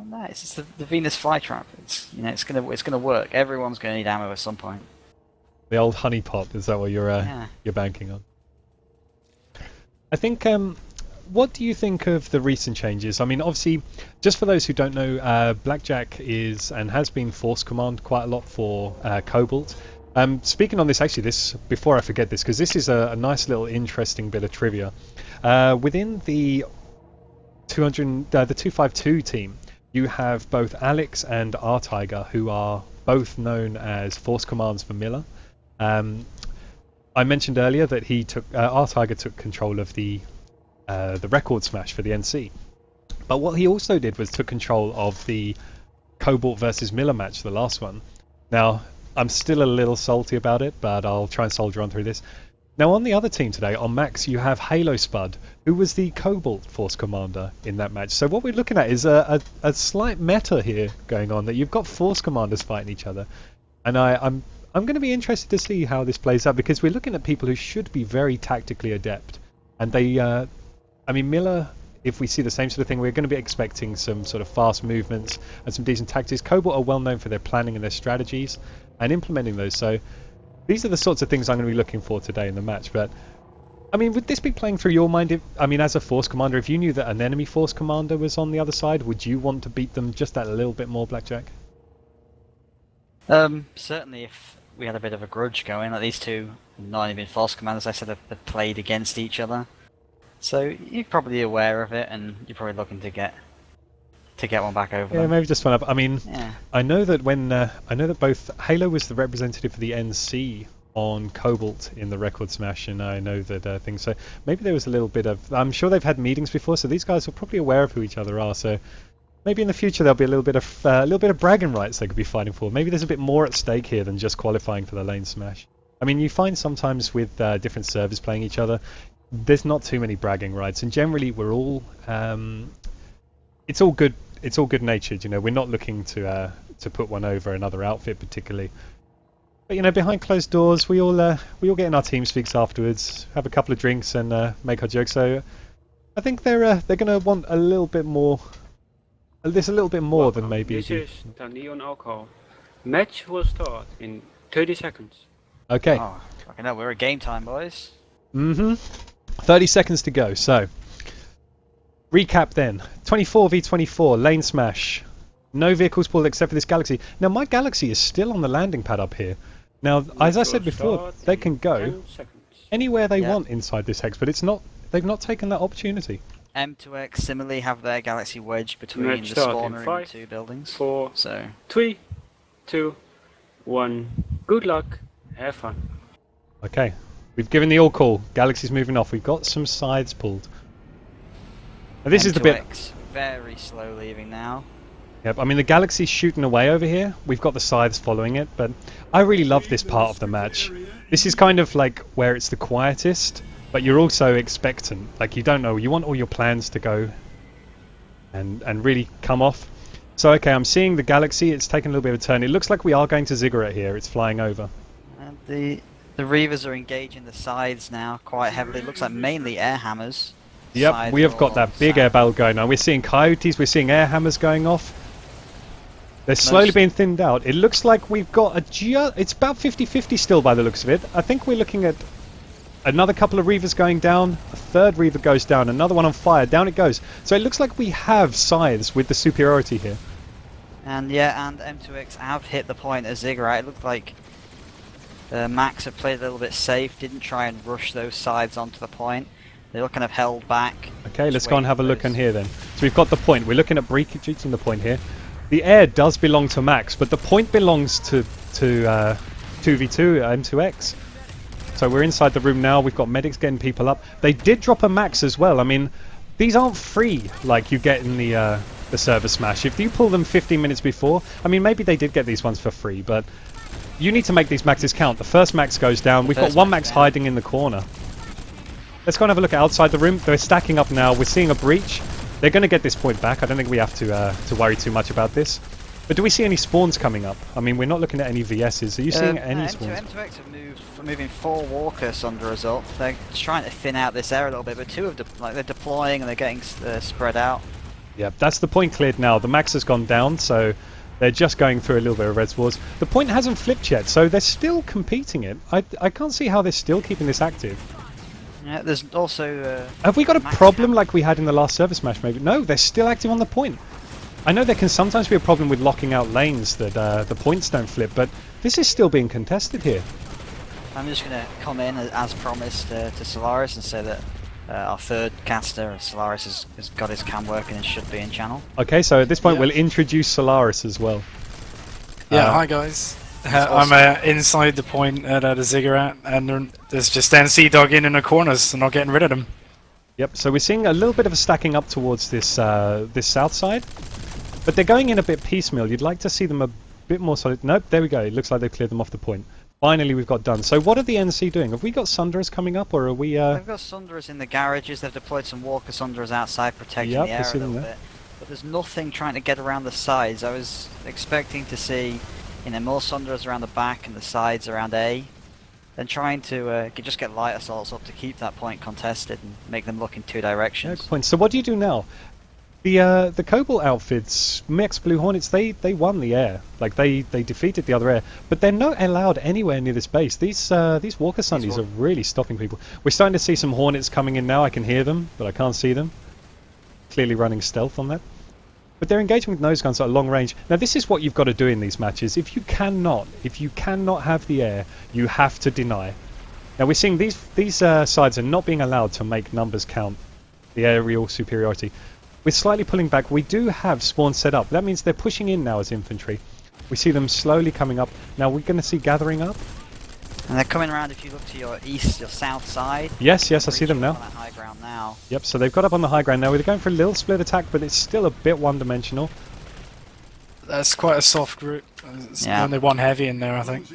No, it's just the Venus flytrap. It's gonna work. Everyone's gonna need ammo at some point. The old honeypot, is that what you're banking on? I think. What do you think of the recent changes? I mean, obviously, just for those who don't know, Blackjack is and has been Force Command quite a lot for Cobalt. Speaking on this, actually, before I forget this, because this is a nice little interesting bit of trivia. Within the 252 team, you have both Alex and R-Tiger, who are both known as Force Commands for Miller. I mentioned earlier that R-Tiger took control of the record smash for the NC. But what he also did was took control of the Cobalt versus Miller match, the last one. Now, I'm still a little salty about it, but I'll try and soldier on through this. Now, on the other team today, on Max, you have Halo Spud, who was the Cobalt Force Commander in that match. So what we're looking at is a slight meta here going on, that you've got Force Commanders fighting each other. And I'm going to be interested to see how this plays out, because we're looking at people who should be very tactically adept. And they, I mean, Miller, if we see the same sort of thing, we're going to be expecting some sort of fast movements and some decent tactics. Cobalt are well known for their planning and their strategies and implementing those. So these are the sorts of things I'm going to be looking for today in the match. But I mean, would this be playing through your mind? As a Force Commander, if you knew that an enemy Force Commander was on the other side, would you want to beat them just that little bit more, Blackjack? Certainly if we had a bit of a grudge going, like these two, not even false commanders, I said have played against each other. So you're probably aware of it, and you're probably looking to get one back over. Yeah, them. maybe just one up. I mean, yeah. I know that both Halo was the representative for the NC on Cobalt in the Record Smash, and I know that things. So maybe there was a little bit of. I'm sure they've had meetings before, so these guys are probably aware of who each other are. So maybe in the future there'll be a little bit of bragging rights they could be fighting for. Maybe there's a bit more at stake here than just qualifying for the LaneSmash. I mean, you find sometimes with different servers playing each other, there's not too many bragging rights, and generally we're all. It's all good. It's all good-natured, you know. We're not looking to put one over another outfit particularly. But you know, behind closed doors, we all get in our team speaks afterwards, have a couple of drinks, and make our jokes. So I think they're going to want a little bit more. There's a little bit more than maybe. This is the Neon Alcohol. Match will start in 30 seconds. Okay. Oh, fucking hell, we're at game time, boys. 30 seconds to go. So. Recap then. 24v24, LaneSmash. No vehicles pulled except for this Galaxy. Now my Galaxy is still on the landing pad up here. Now, as I said before, they can go anywhere they want inside this hex, but they've not taken that opportunity. M2X similarly have their Galaxy wedged between the spawner and the two buildings. 4, so 3, 2, 1. Good luck. Have fun. Okay. We've given the all call. Galaxy's moving off. We've got some sides pulled. Now this is the bit. Very slow leaving now. Yep, I mean the Galaxy's shooting away over here. We've got the sides following it, but I really love this part of the match. This is kind of like where it's the quietest, but you're also expectant. Like you don't know, you want all your plans to go and really come off. So okay, I'm seeing the Galaxy. It's taking a little bit of a turn. It looks like we are going to Ziggurat here. It's flying over. And the Reavers are engaging the sides now quite heavily. It looks like mainly air hammers. Yep, we have got that big air battle going on. We're seeing coyotes, we're seeing air hammers going off. They're slowly being thinned out. It looks like we've got it's about 50-50 still by the looks of it. I think we're looking at another couple of Reavers going down, a third Reaver goes down, another one on fire, down it goes. So it looks like we have sides with the superiority here. And yeah, and M2X have hit the point at Ziggurat. It looked like Max have played a little bit safe, didn't try and rush those sides onto the point. They were kind of held back. Okay, let's go and have a look in here then. So we've got the point. We're looking at breaching the point here. The air does belong to Max, but the point belongs to 2v2 M2X. So we're inside the room now. We've got medics getting people up. They did drop a Max as well. I mean, these aren't free like you get in the server smash. If you pull them 15 minutes before, I mean, maybe they did get these ones for free, but you need to make these Maxes count. The first Max goes down. We've got one Max hiding in the corner. Let's go and have a look outside the room. They're stacking up now. We're seeing a breach. They're going to get this point back. I don't think we have to worry too much about this. But do we see any spawns coming up? I mean, we're not looking at any VSs. Are you seeing any spawns? M2X have moving 4 walkers under result. They're trying to thin out this area a little bit, but 2 of they're deploying and they're getting spread out. Yeah, that's the point cleared now. The Max has gone down, so they're just going through a little bit of red wars. The point hasn't flipped yet, so they're still competing it. I can't see how they're still keeping this active. Yeah, there's also... have we got a problem like we had in the last server smash maybe? No, they're still active on the point. I know there can sometimes be a problem with locking out lanes that the points don't flip, but this is still being contested here. I'm just going to come in as promised to Solaris and say that our third caster, Solaris, has got his cam working and should be in channel. Okay, so at this point we'll introduce Solaris as well. Yeah, hi guys. I'm inside the point at the Ziggurat, and there's just NC dog in the corners. They're not getting rid of them. Yep, so we're seeing a little bit of a stacking up towards this this south side, but they're going in a bit piecemeal. You'd like to see them a bit more solid. Nope, there we go. It looks like they've cleared them off the point. Finally, we've got done. So what are the NC doing? Have we got Sunderers coming up, or are we... They've got Sunderers in the garages. They've deployed some Walker Sunderers outside, protecting the area a little bit. But there's nothing trying to get around the sides. I was expecting to see more Sunderers around the back and the sides around A. Then trying to just get light assaults up to keep that point contested and make them look in 2 directions. Yeah, good point. So what do you do now? The Cobalt outfits, Mix Blue Hornets, they won the air. Like they defeated the other air, but they're not allowed anywhere near this base. These Walker Sundies are really stopping people. We're starting to see some Hornets coming in now. I can hear them, but I can't see them. Clearly running stealth on that. But they're engaging with nose guns at long range. Now this is what you've got to do in these matches. If you cannot have the air, you have to deny. Now we're seeing these sides are not being allowed to make numbers count, the aerial superiority. We're slightly pulling back. We do have spawn set up. That means they're pushing in now as infantry. We see them slowly coming up. Now we're going to see gathering up. And they're coming around if you look to your east, your south side. Yes, I see them now. On that high ground now. Yep, so they've got up on the high ground now. They're going for a little split attack, but it's still a bit one-dimensional. That's quite a soft group. There's Yeah. only one heavy in there, I think.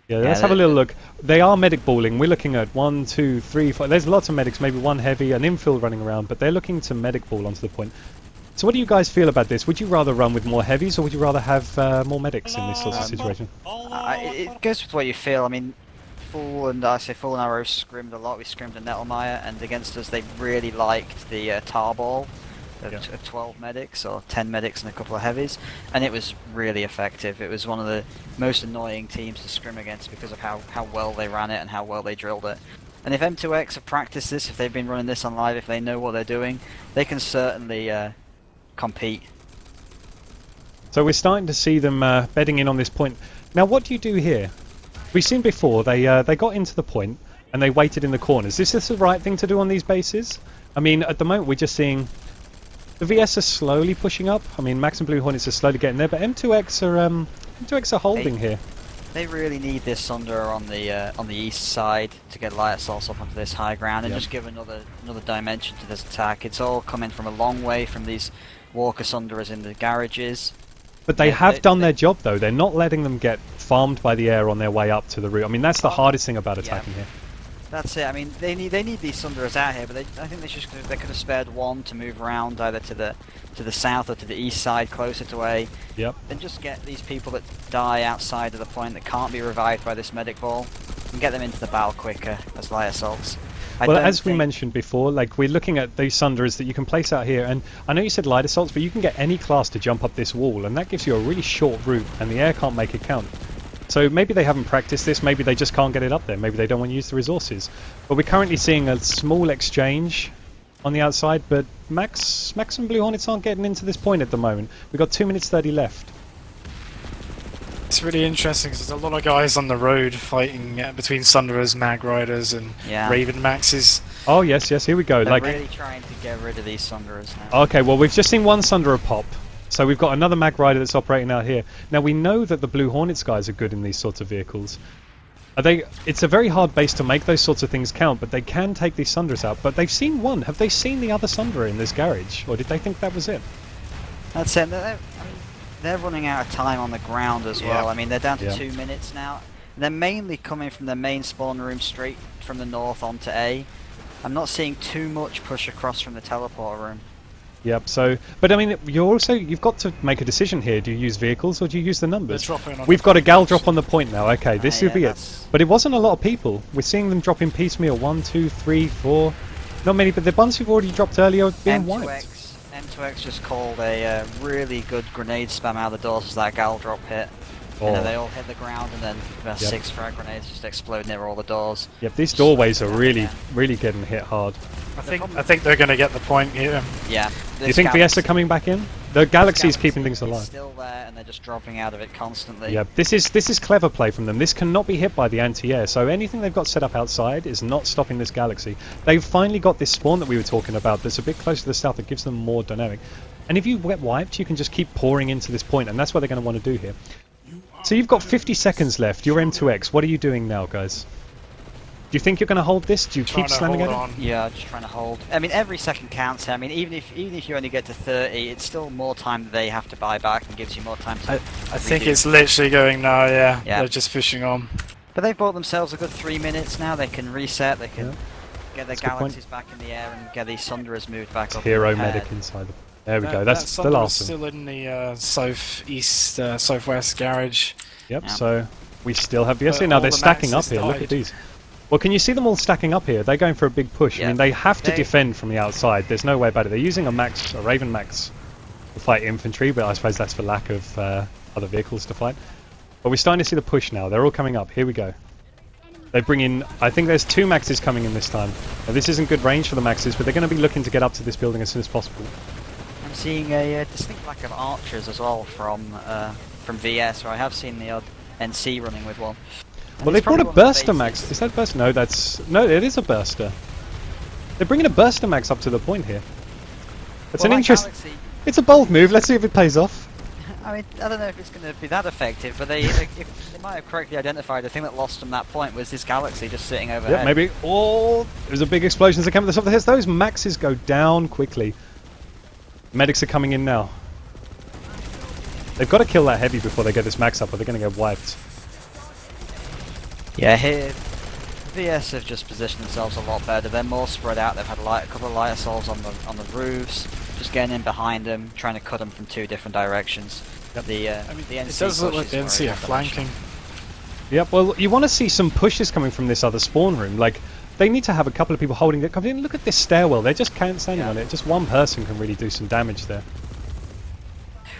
Yeah, let's have a little look. They are medic balling. We're looking at 1, 2, 3, 4. There's lots of medics, maybe one heavy, an infill running around, but they're looking to medic ball onto the point. So what do you guys feel about this? Would you rather run with more heavies, or would you rather have more medics in this sort of situation? It goes with what you feel. I mean, Fool and Arrow scrimmed a lot. We scrimmed at MAHR, and against us they really liked the tarball of 12 medics or 10 medics and a couple of heavies, and it was really effective. It was one of the most annoying teams to scrim against because of how well they ran it and how well they drilled it. And if M2X have practiced this, if they've been running this on live, if they know what they're doing, they can certainly compete. So we're starting to see them bedding in on this point. Now what do you do here? We've seen before they got into the point and they waited in the corners. Is this the right thing to do on these bases? I mean, at the moment we're just seeing the VS are slowly pushing up. I mean, Max and Blue Hornets are slowly getting there, but M2X are holding here. They really need this Sunder on the east side to get light assaults up onto this high ground and just give another dimension to this attack. It's all coming from a long way from these Walker Sunderers in the garages. But they have done their job though. They're not letting them get farmed by the air on their way up to the route. I mean, that's the hardest thing about attacking here. That's it. I mean, they need these Sunderers out here, but I think they could have spared one to move around either to the south or to the east side, closer to A. Yep. Then just get these people that die outside of the point that can't be revived by this medic ball, and get them into the battle quicker as light assaults. Well, as we mentioned before, like we're looking at these Sunderers that you can place out here, and I know you said light assaults, but you can get any class to jump up this wall, and that gives you a really short route, and the air can't make it count. So maybe they haven't practiced this, maybe they just can't get it up there, maybe they don't want to use the resources. But we're currently seeing a small exchange on the outside, but Max and Blue Hornets aren't getting into this point at the moment. We've got 2 minutes 30 left. It's really interesting because there's a lot of guys on the road fighting between Sunderers, Mag Riders, and Raven Maxes. Oh yes, here we go. They're really trying to get rid of these Sunderers now. Okay, well we've just seen one Sunderer pop. So we've got another Mag Rider that's operating out here. Now we know that the Blue Hornets guys are good in these sorts of vehicles. It's a very hard base to make those sorts of things count, but they can take these Sunderers out. But they've seen one. Have they seen the other Sunderer in this garage? Or did they think that was it? That's it. They're running out of time on the ground as well. I mean, they're down to 2 minutes now. They're mainly coming from the main spawn room straight from the north onto A. I'm not seeing too much push across from the teleport room. Yep, so, but I mean, you've got to make a decision here. Do you use vehicles or do you use the numbers? We've got a gal drop on the point now, okay, this will be it. But it wasn't a lot of people. We're seeing them drop in piecemeal, 1, 2, 3, 4. Not many, but the ones who've already dropped earlier have been wiped. M2X just called a really good grenade spam out of the doors as that gal drop hit. You know, they all hit the ground and then 6 frag grenades just explode near all the doors. Yep, these doorways are really getting hit hard. I think they're going to get the point here. Yeah. Do you think VS are coming back in? The Galaxy's keeping things alive. Still there, and they're just dropping out of it constantly. Yeah, this is clever play from them. This cannot be hit by the anti-air, so anything they've got set up outside is not stopping this Galaxy. They've finally got this spawn that we were talking about that's a bit closer to the south that gives them more dynamic. And if you get wiped, you can just keep pouring into this point, and that's what they're going to want to do here. So you've got 50 seconds left. You're M2X. What are you doing now, guys? Do you think you're going to hold this? Do you keep slamming it? Yeah, just trying to hold. I mean, every second counts. I mean, even if you only get to 30, it's still more time that they have to buy back and gives you more time to. I think it's literally going now. Yeah, they're just pushing on. But they've bought themselves a good 3 minutes now. They can reset. They can get their Galaxies back in the air and get these Sunderers moved back up. Hero medic inside the. There we go. That's the last one. Still in the southeast, southwest garage. Yep. So we still have VS. Now they're stacking up here. Look at these. Well, can you see them all stacking up here? They're going for a big push. I mean, they have to defend from the outside. There's no way about it. They're using a Raven Max to fight infantry, but I suppose that's for lack of other vehicles to fight. But we're starting to see the push now. They're all coming up. Here we go. They bring in, I think there's 2 Maxes coming in this time. Now, this isn't good range for the Maxes, but they're going to be looking to get up to this building as soon as possible. I'm seeing a distinct lack of archers as well from VS, where I have seen the odd NC running with one. And Well, they it's brought a probably one of the burster max. Is that burster? No, it is a burster. They're bringing a burster max up to the point here. It's an interest. It's a bold move. Let's see if it pays off. I mean, I don't know if it's going to be that effective, but they might have correctly identified the thing that lost them that point was this galaxy just sitting overhead. Yeah, maybe. Oh, there's a big explosion as they come to the top of the hills. Those maxes go down quickly. Medics are coming in now. They've got to kill that heavy before they get this max up, or they're going to get wiped. Yeah, here VS have just positioned themselves a lot better. They're more spread out. They've had a couple of light assaults on the roofs, just getting in behind them, trying to cut them from 2 different directions. Yep. The it does look like the NC are flanking. Yep, well, you want to see some pushes coming from this other spawn room. Like, they need to have a couple of people holding it. Come in, look at this stairwell. They're just standing on it. Just one person can really do some damage there.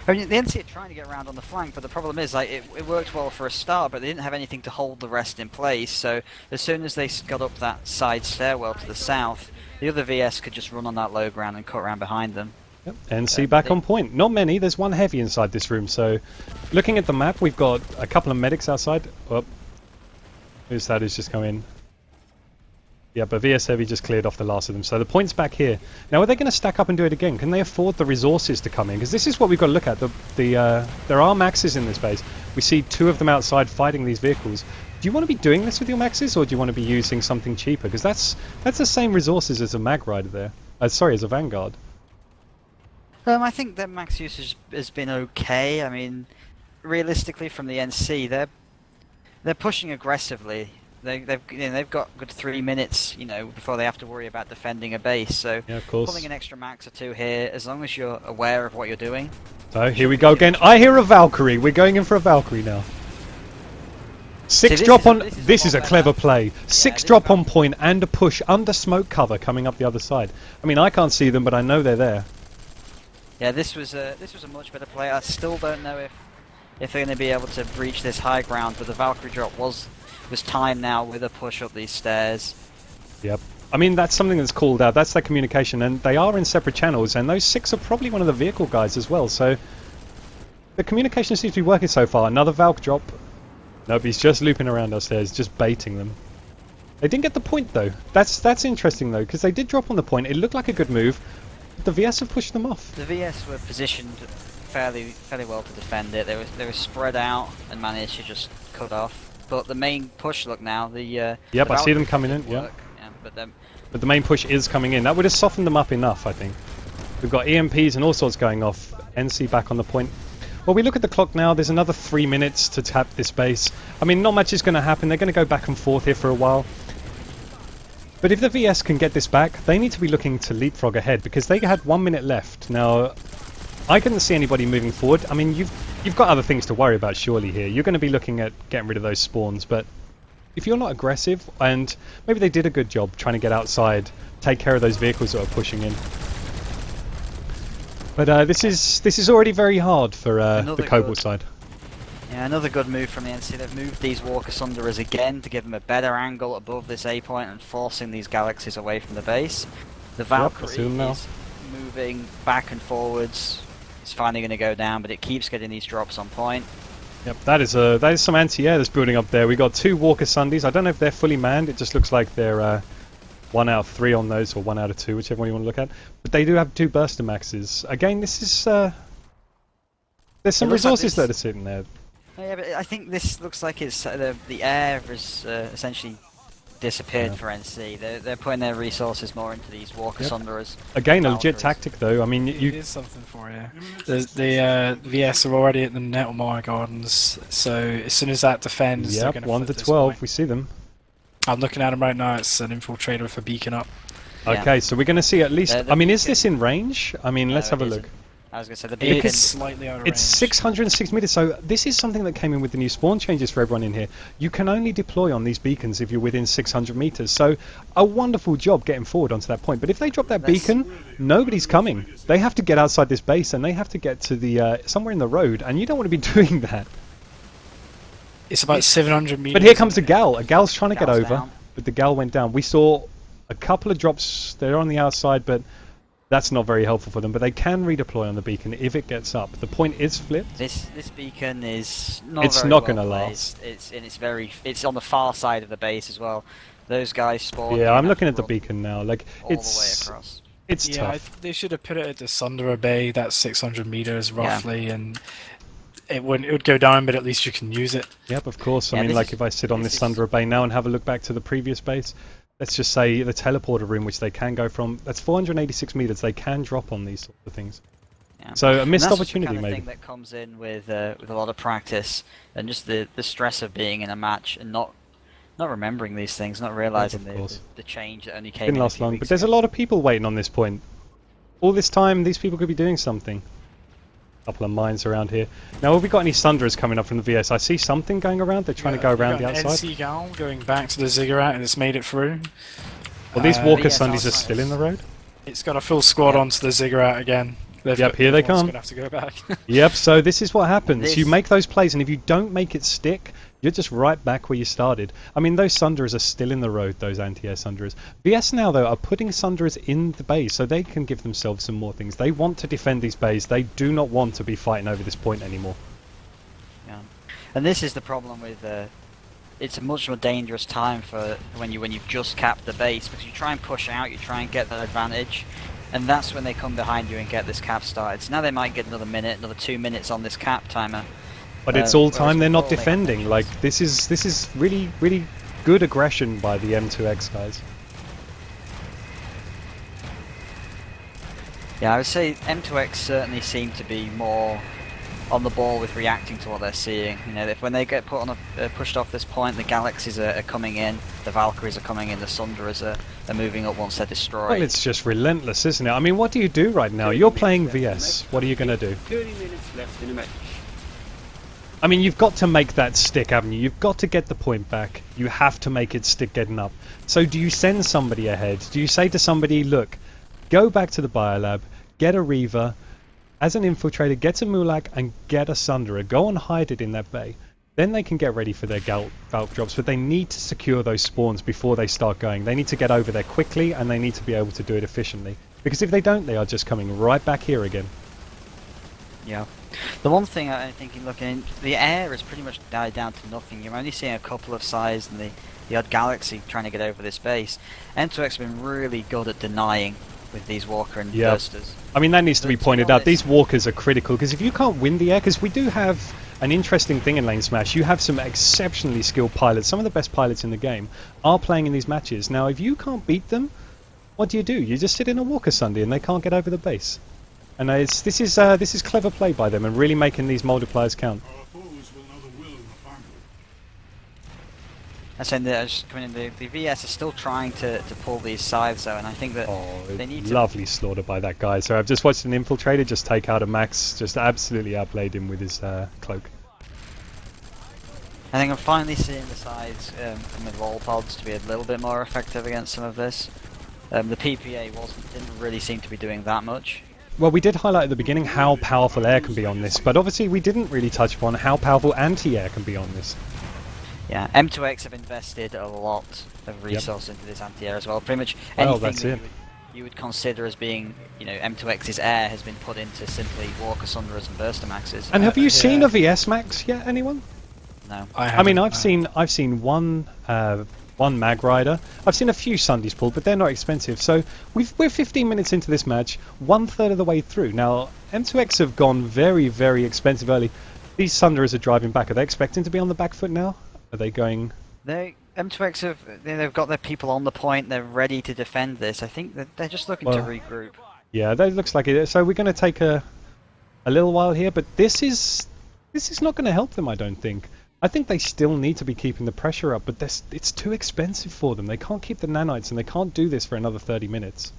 I mean, the NC are trying to get around on the flank, but the problem is, like, it worked well for a start, but they didn't have anything to hold the rest in place. So as soon as they got up that side stairwell to the south, the other VS could just run on that low ground and cut around behind them. Yep. NC back on point. Not many. There's one heavy inside this room. So looking at the map, we've got a couple of medics outside. Oh, who's that? Who's just come in? Yeah, but VS Heavy just cleared off the last of them. So the point's back here. Now, are they going to stack up and do it again? Can they afford the resources to come in? Because this is what we've got to look at. There are maxes in this base. We see 2 of them outside fighting these vehicles. Do you want to be doing this with your maxes, or do you want to be using something cheaper? Because that's the same resources as a mag rider there. Sorry, as a Vanguard. I think their max usage has been okay. I mean, realistically, from the NC, they're pushing aggressively. They've got good 3 minutes, before they have to worry about defending a base. So yeah, of course. Pulling an extra max or 2 here, as long as you're aware of what you're doing. So here we go again. I hear a Valkyrie. We're going in for a Valkyrie now. 6 drop on. This is a clever play. 6 drop on point and a push under smoke cover coming up the other side. I mean, I can't see them, but I know they're there. Yeah, this was a much better play. I still don't know if they're going to be able to breach this high ground, but the Valkyrie drop was timed now with a push up these stairs. Yep. I mean, that's something that's called out. That's their communication, and they are in separate channels, and those 6 are probably one of the vehicle guys as well, so the communication seems to be working so far. Another Valk drop. Nope, he's just looping around upstairs, just baiting them. They didn't get the point, though. That's interesting, though, because they did drop on the point. It looked like a good move. The VS have pushed them off. The VS were positioned fairly well to defend it. They were spread out and managed to just cut off. But the main push, look now, yep, I see them coming in. Yeah, but the main push is coming in. That would have softened them up enough, I think. We've got EMPs and all sorts going off. NC back on the point. Well, we look at the clock now. There's another 3 minutes to tap this base. I mean, not much is going to happen. They're going to go back and forth here for a while. But if the VS can get this back, they need to be looking to leapfrog ahead, because they had 1 minute left. Now, I couldn't see anybody moving forward. I mean, you've got other things to worry about surely here. You're going to be looking at getting rid of those spawns, but if you're not aggressive, and maybe they did a good job trying to get outside, take care of those vehicles that are pushing in. But this is already very hard for the Cobalt side. Yeah, another good move from the NC. They've moved these Walker Sunderers again to give them a better angle above this A point and forcing these galaxies away from the base. The Valkyrie is moving back and forwards. It's finally going to go down, but it keeps getting these drops on point. Yep, that is some anti-air that's building up there. We got 2 Walker Sundays. I don't know if they're fully manned. It just looks like they're 1 out of 3 on those, or 1 out of 2, whichever one you want to look at. But they do have 2 Burster Maxes. Again, this is there's some resources that are sitting there. Yeah, but I think this looks like it's the air has essentially disappeared for NC. They're putting their resources more into these Walker Sunderers. Again, a legit tactic though. I mean, you. Here's something for you. The VS are already at the MAHR gardens, so as soon as that defends, they're going to 1 to 12. We see them. I'm looking at them right now. It's an infiltrator with a beacon up. Okay, so we're going to see at least. I mean, is this in range? I mean, let's have a look. I was going to say the beacon. It's slightly out of range. It's 606 meters, so this is something that came in with the new spawn changes for everyone in here. You can only deploy on these beacons if you're within 600 meters, so a wonderful job getting forward onto that point. But if they drop that beacon, nobody's coming. They have to get outside this base, and they have to get to the somewhere in the road, and you don't want to be doing that. It's about 700 meters. But here comes a Gal. A Gal's trying to get over, down. but the Gal went down. We saw a couple of drops. They're on the outside, but That's not very helpful for them, but they can redeploy on the beacon if it gets up. The point is flipped. This beacon is not It's very not well gonna placed. last. It's on the far side of the base as well. Those guys spawn. Yeah, I'm looking at the beacon now. Like all the way it's across. it's Yeah, tough. they should have put it at the Sundra Bay. That's 600 meters roughly, and it would go down, but at least you can use it. Yep, of course. I Yeah, mean, this like is- if I sit on this this is- Thunder Bay now and have a look back to the previous base, let's just say the teleporter room, which they can go from, that's 486 meters. They can drop on these sorts of things. Yeah. So a And missed that's just the opportunity, kind of maybe. thing that comes in with a lot of practice and just the stress of being in a match and not remembering these things, not realizing course. the change that only came. Didn't in a last few long, weeks but there's a ago. lot of people waiting on this point. All this time, these people could be doing something. Couple of mines around here. Now, have we got any Sundras coming up from the VS? I see something going around. They're trying to go around the You've got an outside. NC Gal going back to the Ziggurat, and it's made it through. Well, these Walker VS Sundays are outside. still in the road. It's got a full squad Yeah. onto the Ziggurat again. Yep, here they come. Gonna have to go back. Yep, so this is what happens. This- You make those plays, and if you don't make it stick, you're just right back where you started. I mean, those Sundras are still in the road, those anti-air Sundras. VS now, though, are putting Sundras in the base, so they can give themselves some more things. They want to defend these bays. They do not want to be fighting over this point anymore. Yeah. And this is the problem with it's a much more dangerous time for when you've just capped the base, because you try and push out, you try and get that advantage, and that's when they come behind you and get this cap started. So now they might get another minute, another 2 minutes on this cap timer. But it's all Whereas time they're not before they had no defending. choice. Like, this is really, really good aggression by the M2X guys. Yeah, I would say M2X certainly seem to be more on the ball with reacting to what they're seeing. You know, when they get pushed off this point, the Galaxies are coming in, the Valkyries are coming in, the Sundras are moving up once they're destroyed. Well, it's just relentless, isn't it? I mean, what do you do right now? You're playing VS. What are you going to do? 30 minutes left in the match. I mean, you've got to make that stick, haven't you? You've got to get the point back. You have to make it stick getting up. So do you send somebody ahead? Do you say to somebody, look, go back to the biolab, get a Reaver, as an infiltrator, get a Mulak and get a Sundra. Go and hide it in that bay. Then they can get ready for their Valk drops, but they need to secure those spawns before they start going. They need to get over there quickly, and they need to be able to do it efficiently. Because if they don't, they are just coming right back here again. Yeah. The one thing I'm thinking, looking, the air has pretty much died down to nothing. You're only seeing a couple of sides and the odd Galaxy trying to get over this base. M2X have been really good at denying with these Walker and Yeah. Bursters. I mean, that needs to be But to be pointed out. honest- These walkers are critical, because if you can't win the air, because we do have an interesting thing in LaneSmash, you have some exceptionally skilled pilots. Some of the best pilots in the game are playing in these matches. Now, if you can't beat them, what do? You just sit in a Walker Sunday and they can't get over the base. And this is clever play by them and really making these multipliers count. And saying that the VS are still trying to pull these scythes though, and I think that Oh, they need to. lovely slaughter by that guy. So I've just watched an infiltrator just take out a Max, just absolutely outplayed him with his cloak. I think I'm finally seeing the sides with roll pods to be a little bit more effective against some of this. The PPA didn't really seem to be doing that much. Well, we did highlight at the beginning how powerful air can be on this, but obviously we didn't really touch upon how powerful anti-air can be on this. Yeah, M2X have invested a lot of resource into this anti-air as well. Pretty much Well, anything that's that it. you would consider as being, M2X's air has been put into simply Walker Sundras and Burster Maxes. And have you seen yeah. a VS Max yet, anyone? No. I mean, I've seen one Mag Rider. I've seen a few Sundays pulled, but they're not expensive. So we're 15 minutes into this match, 1/3 of the way through. Now M2X have gone very, very expensive early. These Sundras are driving back. Are they expecting to be on the back foot now? Are they going? M2X they've got their people on the point. They're ready to defend this. I think that they're just looking to Well, regroup. Yeah, that looks like it. So we're going to take a little while here, but this is not going to help them, I don't think. I think they still need to be keeping the pressure up, but it's too expensive for them. They can't keep the nanites, and they can't do this for another 30 minutes.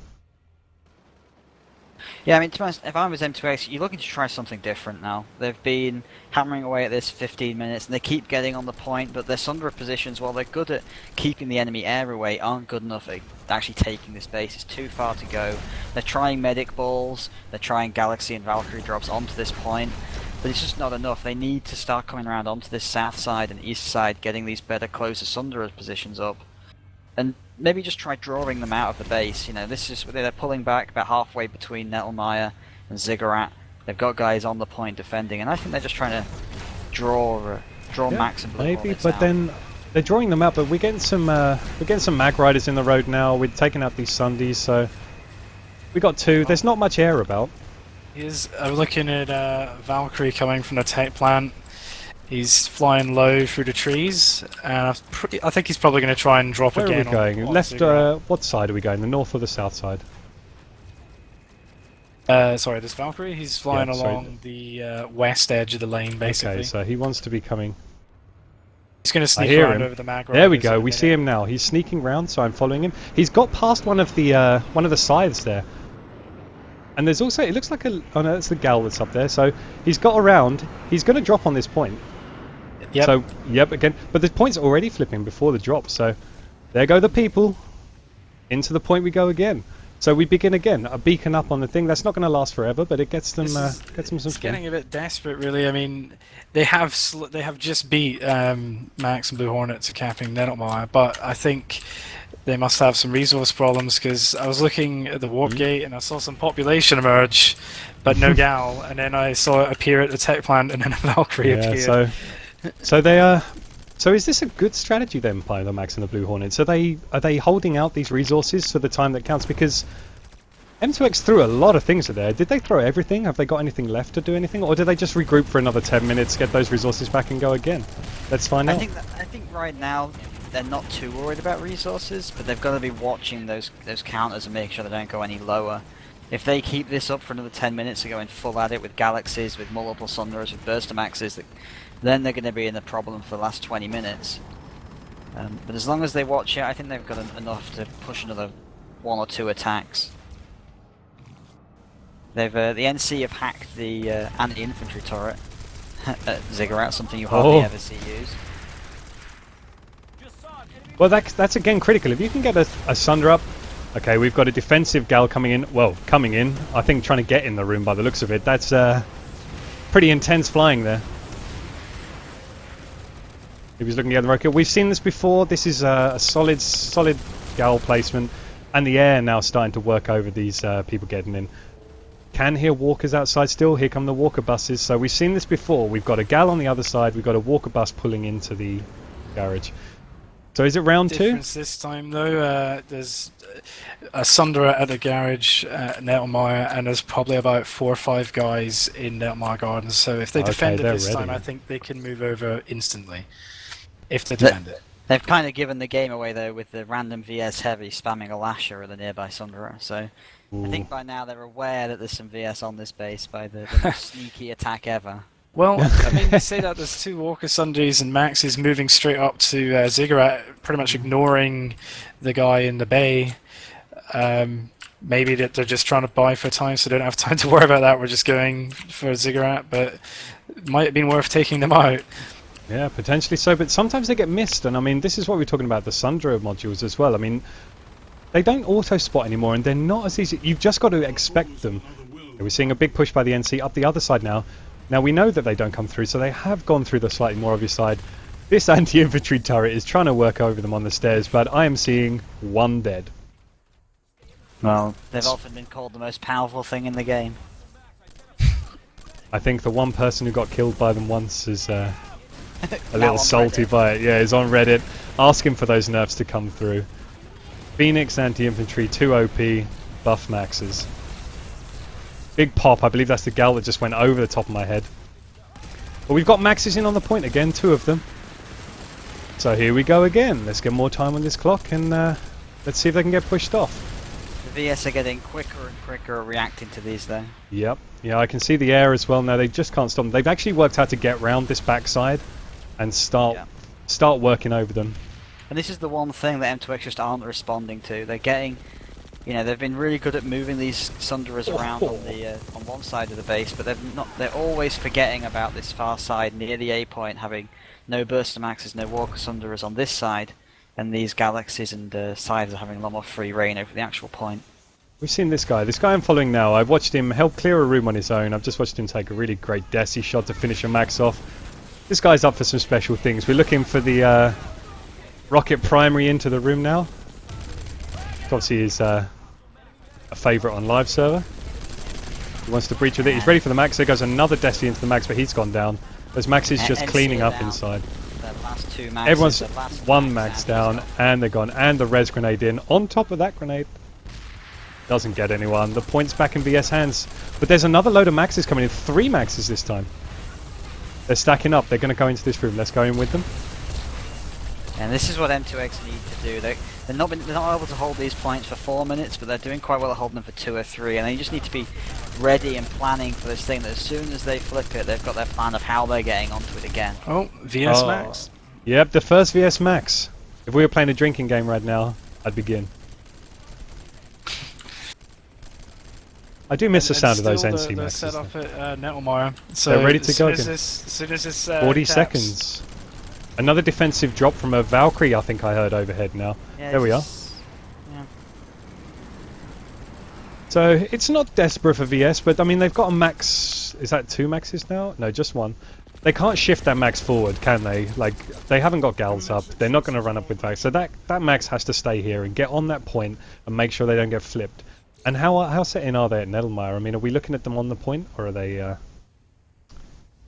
Yeah, I mean, to be honest, if I was M2X, you're looking to try something different now. They've been hammering away at this 15 minutes, and they keep getting on the point, but their Sundra positions, while they're good at keeping the enemy air away, aren't good enough at actually taking this base. It's too far to go. They're trying medic balls, they're trying Galaxy and Valkyrie drops onto this point, but it's just not enough. They need to start coming around onto this south side and east side, getting these better, closer Sundra positions up. and maybe just try drawing them out of the base. You know, this is they're pulling back about halfway between Nettlemire and Ziggurat. They've got guys on the point defending, and I think they're just trying to draw Max and Blue maybe, Hornets but out. then they're drawing them out. But we're getting some mag riders in the road now. We're taking out these Sundays, so we got 2. There's not much air about. I'm looking at Valkyrie coming from the tech plant. He's flying low through the trees, and I think he's probably going to try and drop Where again. are we going? on Left? Ziggurat. What side are we going? The north or the south side? Sorry, this Valkyrie. He's flying along the west edge of the lane, basically. Okay, so he wants to be coming. He's going to sneak hear around him. over the mag. There we riders go. in a We minute. see him now. He's sneaking round, so I'm following him. He's got past one of the scythes there. And there's also, it looks like oh no, that's the gal that's up there. So he's got around. He's going to drop on this point. Yep. So yep, again. But the point's already flipping before the drop. So there go the people. Into the point we go again. So we begin again. A beacon up on the thing. That's not going to last forever, but it gets them some It's spin. getting a bit desperate, really. I mean, they have just beat Max and Blue Hornet to capping Nettlemire, but I think they must have some resource problems, because I was looking at the warp gate and I saw some population emerge, but no gal, and then I saw it appear at the tech plant, and then a Valkyrie appeared. So they are. So is this a good strategy then by the Max and the Blue Hornets? Are they holding out these resources for the time that counts? Because M2X threw a lot of things at there. Did they throw everything? Have they got anything left to do anything? Or did they just regroup for another 10 minutes, get those resources back and go again? Let's find out. I think right now they're not too worried about resources, but they've got to be watching those counters and make sure they don't go any lower. If they keep this up for another 10 minutes and going full at it with Galaxies, with multiple Sunderers, with Burstamaxes, then they're going to be in a problem for the last 20 minutes. But as long as they watch it, I think they've got enough to push another 1 or 2 attacks. The NC have hacked the anti-infantry turret at Ziggurat, something you hardly ever see used. Well, that's again critical. If you can get a Sunder up. Okay, we've got a defensive gal coming in. Well, coming in. I think trying to get in the room by the looks of it. That's pretty intense flying there. He was looking at the rocket. We've seen this before. This is a solid gal placement, and the air now starting to work over these people getting in. Can hear walkers outside still. Here come the walker buses. So we've seen this before. We've got a gal on the other side. We've got a walker bus pulling into the garage. So is it round 2? Difference this time though. There's a Sunderer at the garage at Nettlemire, and there's probably about 4 or 5 guys in Nettlemire Gardens. So if they defend it this time, I think they can move over instantly. If they defend it. They've kind of given the game away though with the random VS heavy spamming a lasher at the nearby Sunderer. So I think by now they're aware that there's some VS on this base by the most sneaky attack ever. Well, I mean, they say that there's 2 Walker Sundays and Max is moving straight up to Ziggurat, pretty much ignoring the guy in the bay. Maybe that they're just trying to buy for time, so they don't have time to worry about that. We're just going for Ziggurat, but it might have been worth taking them out. Yeah, potentially so, but sometimes they get missed, and I mean, this is what we're talking about, the Sunderer modules as well. I mean, they don't auto-spot anymore, and they're not as easy. You've just got to expect them. We're seeing a big push by the NC up the other side now. Now, we know that they don't come through, so they have gone through the slightly more obvious side. This anti-infantry turret is trying to work over them on the stairs, but I am seeing 1 dead. Well, they've often been called the most powerful thing in the game. I think the one person who got killed by them once is a Now little on salty Reddit. by it. Yeah, he's on Reddit asking for those nerfs to come through. Phoenix anti-infantry, 2 OP, buff maxes. Big pop, I believe that's the gal that just went over the top of my head. But we've got maxes in on the point again, 2 of them. So here we go again. Let's get more time on this clock and let's see if they can get pushed off. The VS are getting quicker and quicker at reacting to these though. Yep, yeah, I can see the air as well now. They just can't stop them. They've actually worked out to get round this backside and start working over them. And this is the one thing that M2X just aren't responding to. They're getting, you know, they've been really good at moving these Sunderers around on the on one side of the base, but they're always forgetting about this far side near the A point, having no Burstamaxes, no Walker Sunderers on this side, and these Galaxies and Scythes are having a lot more free reign over the actual point. We've seen this guy. This guy I'm following now. I've watched him help clear a room on his own. I've just watched him take a really great Desi shot to finish a max off. This guy's up for some special things. We're looking for the rocket primary into the room now. Obviously, is a favourite on live server. He wants to breach with it. He's ready for the max. There goes another Destiny into the max, but he's gone down. As Max is just cleaning up inside. The last two maxes, Everyone's the last one max down, and they're gone. And the res grenade in. On top of that grenade. Doesn't get anyone. The point's back in VS hands. But there's another load of maxes coming in. 3 maxes this time. They're stacking up. They're going to go into this room. Let's go in with them. And this is what M2X need to do. They're not able to hold these points for 4 minutes, but they're doing quite well at holding them for 2 or 3. And they just need to be ready and planning for this thing that as soon as they flip it, they've got their plan of how they're getting onto it again. Oh, VS Max. Yep, the first VS Max. If we were playing a drinking game right now, I'd begin. I do miss the sound of those NC Maxes. They're set up at Nettlemire. So they're ready to go as again. soon as this 40 taps. seconds. Another defensive drop from a Valkyrie, I think I heard overhead now. Yeah, there we are. Yeah. So it's not desperate for VS, but I mean they've got a max. Is that 2 maxes now? No, just 1. They can't shift that max forward, can they? Like they haven't got gals up. They're not going to run up with max. So that max has to stay here and get on that point and make sure they don't get flipped. And how set in are they at Nettlemire? I mean, are we looking at them on the point, or are they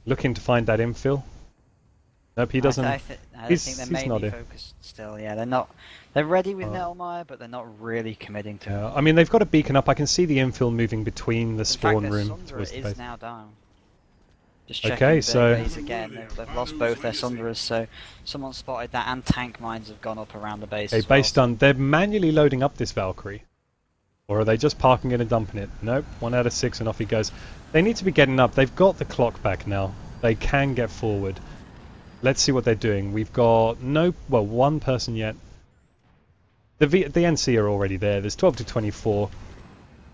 looking to find that infill? Nope, he doesn't. I think they're mainly focused still. Yeah, they're not. They're ready with Nettlemire, but they're not really committing to it. I mean, they've got a beacon up. I can see the infill moving between the spawn In fact, room Sundra towards the is base. now down. Just checking Okay, the so base again. They've lost both their Sunderas, so someone spotted that, and tank mines have gone up around the base. Okay, base done. They're manually loading up this Valkyrie. Or are they just parking it and dumping it? Nope, 1 out of 6 and off he goes. They need to be getting up. They've got the clock back now. They can get forward. Let's see what they're doing. We've got one person yet. The NC are already there. There's 12 to 24.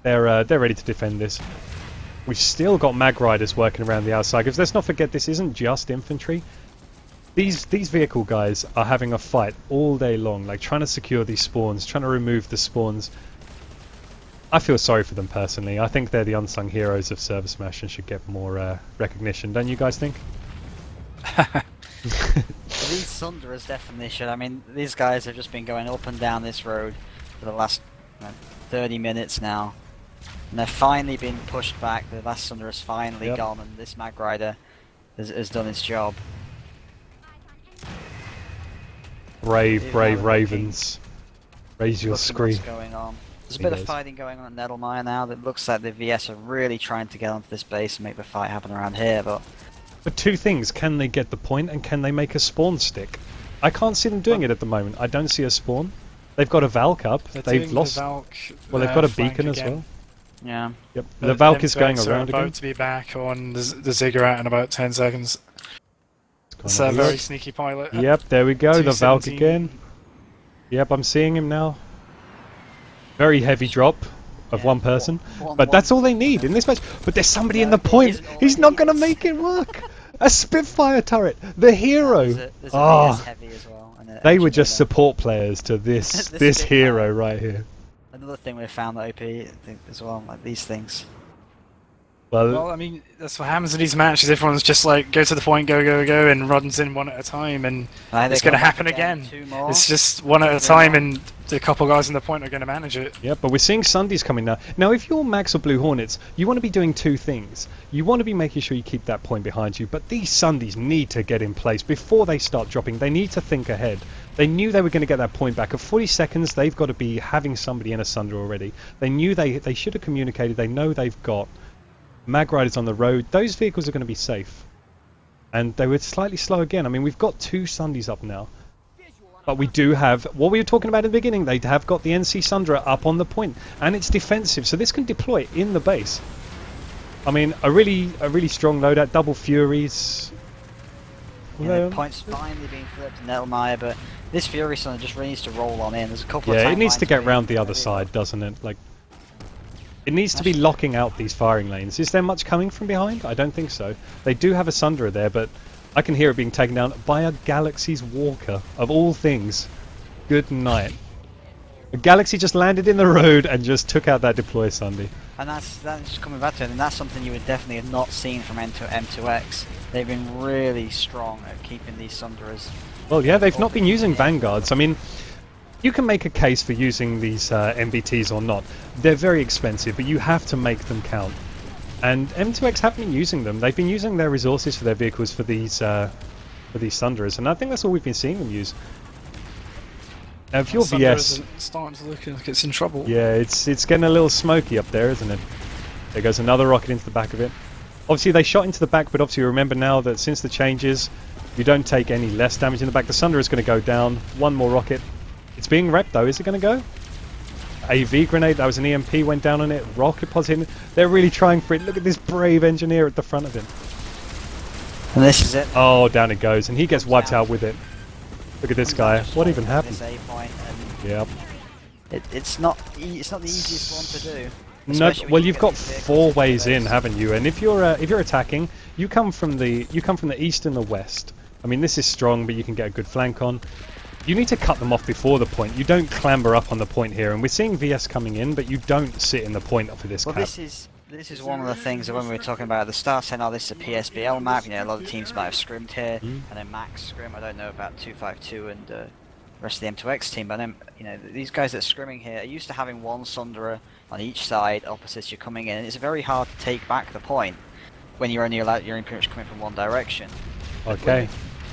They're ready to defend this. We've still got mag riders working around the outside. Because let's not forget, this isn't just infantry. These vehicle guys are having a fight all day long, like trying to secure these spawns, trying to remove the spawns. I feel sorry for them personally. I think they're the unsung heroes of LaneSmash and should get more recognition. Don't you guys think? These Sunderas definitely should. I mean, these guys have just been going up and down this road for the last 30 minutes now. And they're finally being pushed back. The last Sundera's finally gone, and this Mag Rider has done its job. Brave Ravens. Raise your screen. What's going on. There's a bit of fighting going on at Nettlemire now. That looks like the VS are really trying to get onto this base and make the fight happen around here, but 2 things. Can they get the point, and can they make a spawn stick? I can't see them doing it at the moment. I don't see a spawn. They've got a Valk up. They've lost... Well, they've got a beacon as well. Yeah. Yep. The Valk is going around again. About to be back on the Ziggurat in about 10 seconds. It's a very sneaky pilot. Yep, there we go. The Valk again. Yep, I'm seeing him now. Very heavy drop of one person. But that's all they need in this match. But there's somebody in the point. He's not going to make it work. A Spitfire turret. The hero. There's a VS heavy as well. They were just support players to this hero right here. Another thing we found at OP as well, like these things. Well, I mean, that's what happens in these matches. Everyone's just like, go to the point, go, and runs in one at a time, and it's going to happen again. It's just one at a time, and the couple guys in the point are going to manage it. Yeah, but we're seeing Sundays coming now. Now, if you're Max or Blue Hornets, you want to be doing 2 things. You want to be making sure you keep that point behind you, but these Sundays need to get in place before they start dropping. They need to think ahead. They knew they were going to get that point back. At 40 seconds, they've got to be having somebody in a Sunder already. They knew they should have communicated. They know they've got Mag Riders on the road. Those vehicles are going to be safe. And they were slightly slow again. I mean, we've got 2 Sundays up now. But we do have, what we were talking about in the beginning, they have got the NC Sundra up on the point. And it's defensive, so this can deploy in the base. I mean, a really strong loadout, double Furies. Yeah, the point's finally being flipped to Nettlemire, but this Fury Sunner just really needs to roll on in. There's a couple of it needs to get round the other side, doesn't it? Like, it needs to be locking out these firing lanes. Is there much coming from behind? I don't think so. They do have a Sundra there, but I can hear it being taken down by a Galaxy's Walker, of all things. Good night. A Galaxy just landed in the road and just took out that deploy Sunday. And that's just coming back to it, and that's something you would definitely have not seen from M2X. They've been really strong at keeping these Sunderas. Well, yeah, they've not been using Vanguards. I mean, You can make a case for using these MBTs or not. They're very expensive, but you have to make them count. And M2X have been using them. They've been using their resources for their vehicles for these Thunderers, and I think that's all we've been seeing them use. Now, if your VS starting to look like it's in trouble. Yeah, it's getting a little smoky up there, isn't it? There goes another rocket into the back of it. Obviously, they shot into the back, but obviously remember now that since the changes, you don't take any less damage in the back. The Thunder is going to go down. One more rocket. It's being repped though. Is it going to go? AV grenade. That was an EMP. Went down on it. Rocket pods in. They're really trying for it. Look at this brave engineer at the front of him. And this is it. Oh, down it goes, and he gets wiped out with it. Look at this guy. What even happened? Yep. It's not the easiest one to do. No, well, you've got 4 ways in, haven't you? And if you're attacking, you come from the east and the west. I mean, this is strong, but you can get a good flank on. You need to cut them off before the point. You don't clamber up on the point here, and we're seeing VS coming in, but you don't sit in the point for this cap. This is one of the things that when we were talking about at the start, saying, oh, this is a PSBL map, you know, a lot of teams might have scrimmed here, and then Max scrim. I don't know about 252 and the rest of the M2X team, but you know, these guys that are scrimming here are used to having one Sunderer on each side, opposites you're coming in, and it's very hard to take back the point when you're only pretty much coming from one direction. Okay.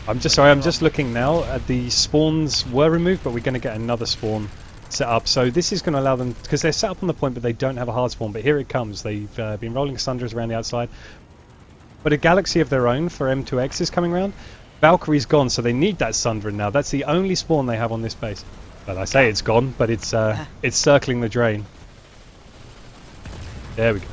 I'm just looking now at the spawns were removed, but we're going to get another spawn set up. So this is going to allow them, because they're set up on the point, but they don't have a hard spawn. But here it comes. They've been rolling Sunderers around the outside. But a galaxy of their own for M2X is coming around. Valkyrie's gone, so they need that Sunderer now. That's the only spawn they have on this base. Well, I say it's gone, but it's circling the drain. There we go.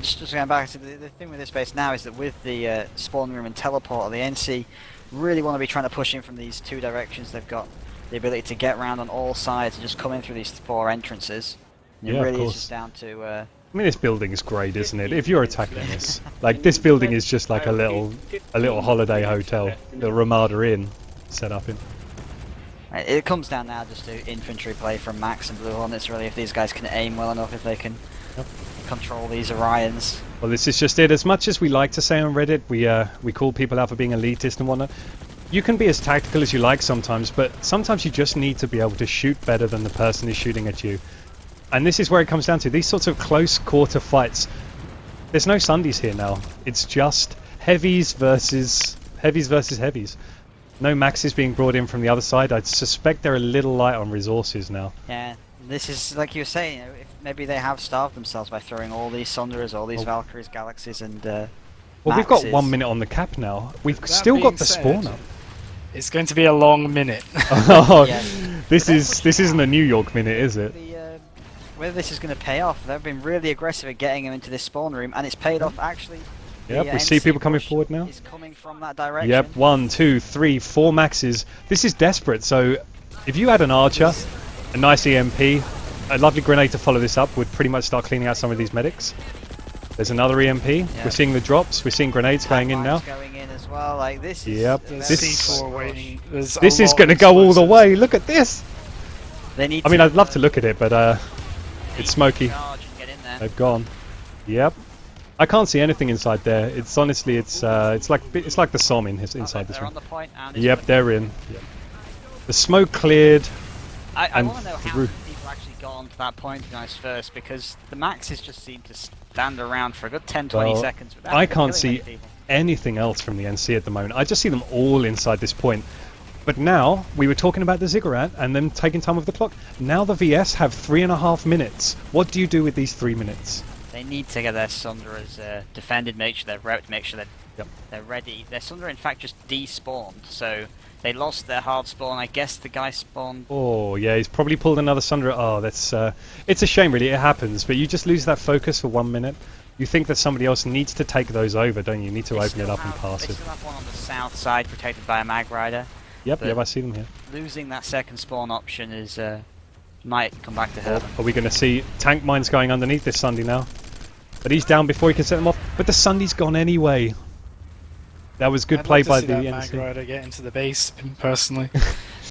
Just going back to the thing with this base now is that with the spawn room and teleporter, the NC really want to be trying to push in from these 2 directions. They've got the ability to get around on all sides and just come in through these 4 entrances. And yeah, it really of is just down to... I mean, this building is great, isn't it? If you're attacking this, like this building is just like a little holiday hotel, the Ramada Inn set up in. It comes down now just to infantry play from Max and Blue Hornets, really, if these guys can aim well enough, if they can control these Orions. Well, this is just it. As much as we like to say on Reddit, we call people out for being elitist and whatnot, you can be as tactical as you like sometimes, but sometimes you just need to be able to shoot better than the person is shooting at you. And this is where it comes down to. These sorts of close quarter fights, there's no Sundies here now. It's just heavies versus heavies. No Max is being brought in from the other side. I suspect they're a little light on resources now. Yeah, this is, like you were saying, you know, if maybe they have starved themselves by throwing all these Sunderers, all these Valkyries, Galaxies, and well, Maxes. we've got 1 minute on the cap now. We've still got the spawn up. It's going to be a long minute. Oh, yeah. This isn't a New York minute, is it? Whether this is going to pay off, they've been really aggressive at getting him into this spawn room, and it's paid off actually. Yep, we see people coming forward now. He's coming from that direction. Yep, 1, 2, 3, 4 Maxes. This is desperate. So, if you had an Archer, a nice EMP, a lovely grenade to follow this up, would pretty much start cleaning out some of these medics. There's another EMP. Yep. We're seeing the drops. We're seeing grenades going in now. Going in as well. Like this. Yep. This C4 waiting. This is going to go all the way. Look at this. They need. I mean, I'd love to look at it, but it's smoky. Get in there. They've gone. Yep. I can't see anything inside there. It's honestly, it's like the SOM inside this they're room. On the point and yep, they're in. Yep. The smoke cleared. I want to know how many people actually got on to that point, to be honest, first, because the Maxes just seem to stand around for a good 10-20 seconds without I can't killing see anything else from the NC at the moment. I just see them all inside this point. But now, we were talking about the Ziggurat and them taking time with the clock. Now the VS have 3.5 minutes. What do you do with these 3 minutes? They need to get their Sunderers defended, make sure they're repped, make sure they're ready. Their Sunderer, in fact, just despawned, so they lost their hard spawn. I guess the guy spawned. Oh, yeah, he's probably pulled another Sunderer. Oh, that's it's a shame, really. It happens, but you just lose that focus for 1 minute. You think that somebody else needs to take those over, don't you? You need to open it up and pass it. They still have one on the south side, protected by a Mag Rider. Yep, I see them here. Losing that second spawn option is might come back to hurt them. Are we going to see tank mines going underneath this Sunday now? But he's down before he can set them off. But the Sunday's gone anyway. That was good play by the NC. I'd love to see that Mag Rider get into the base, personally.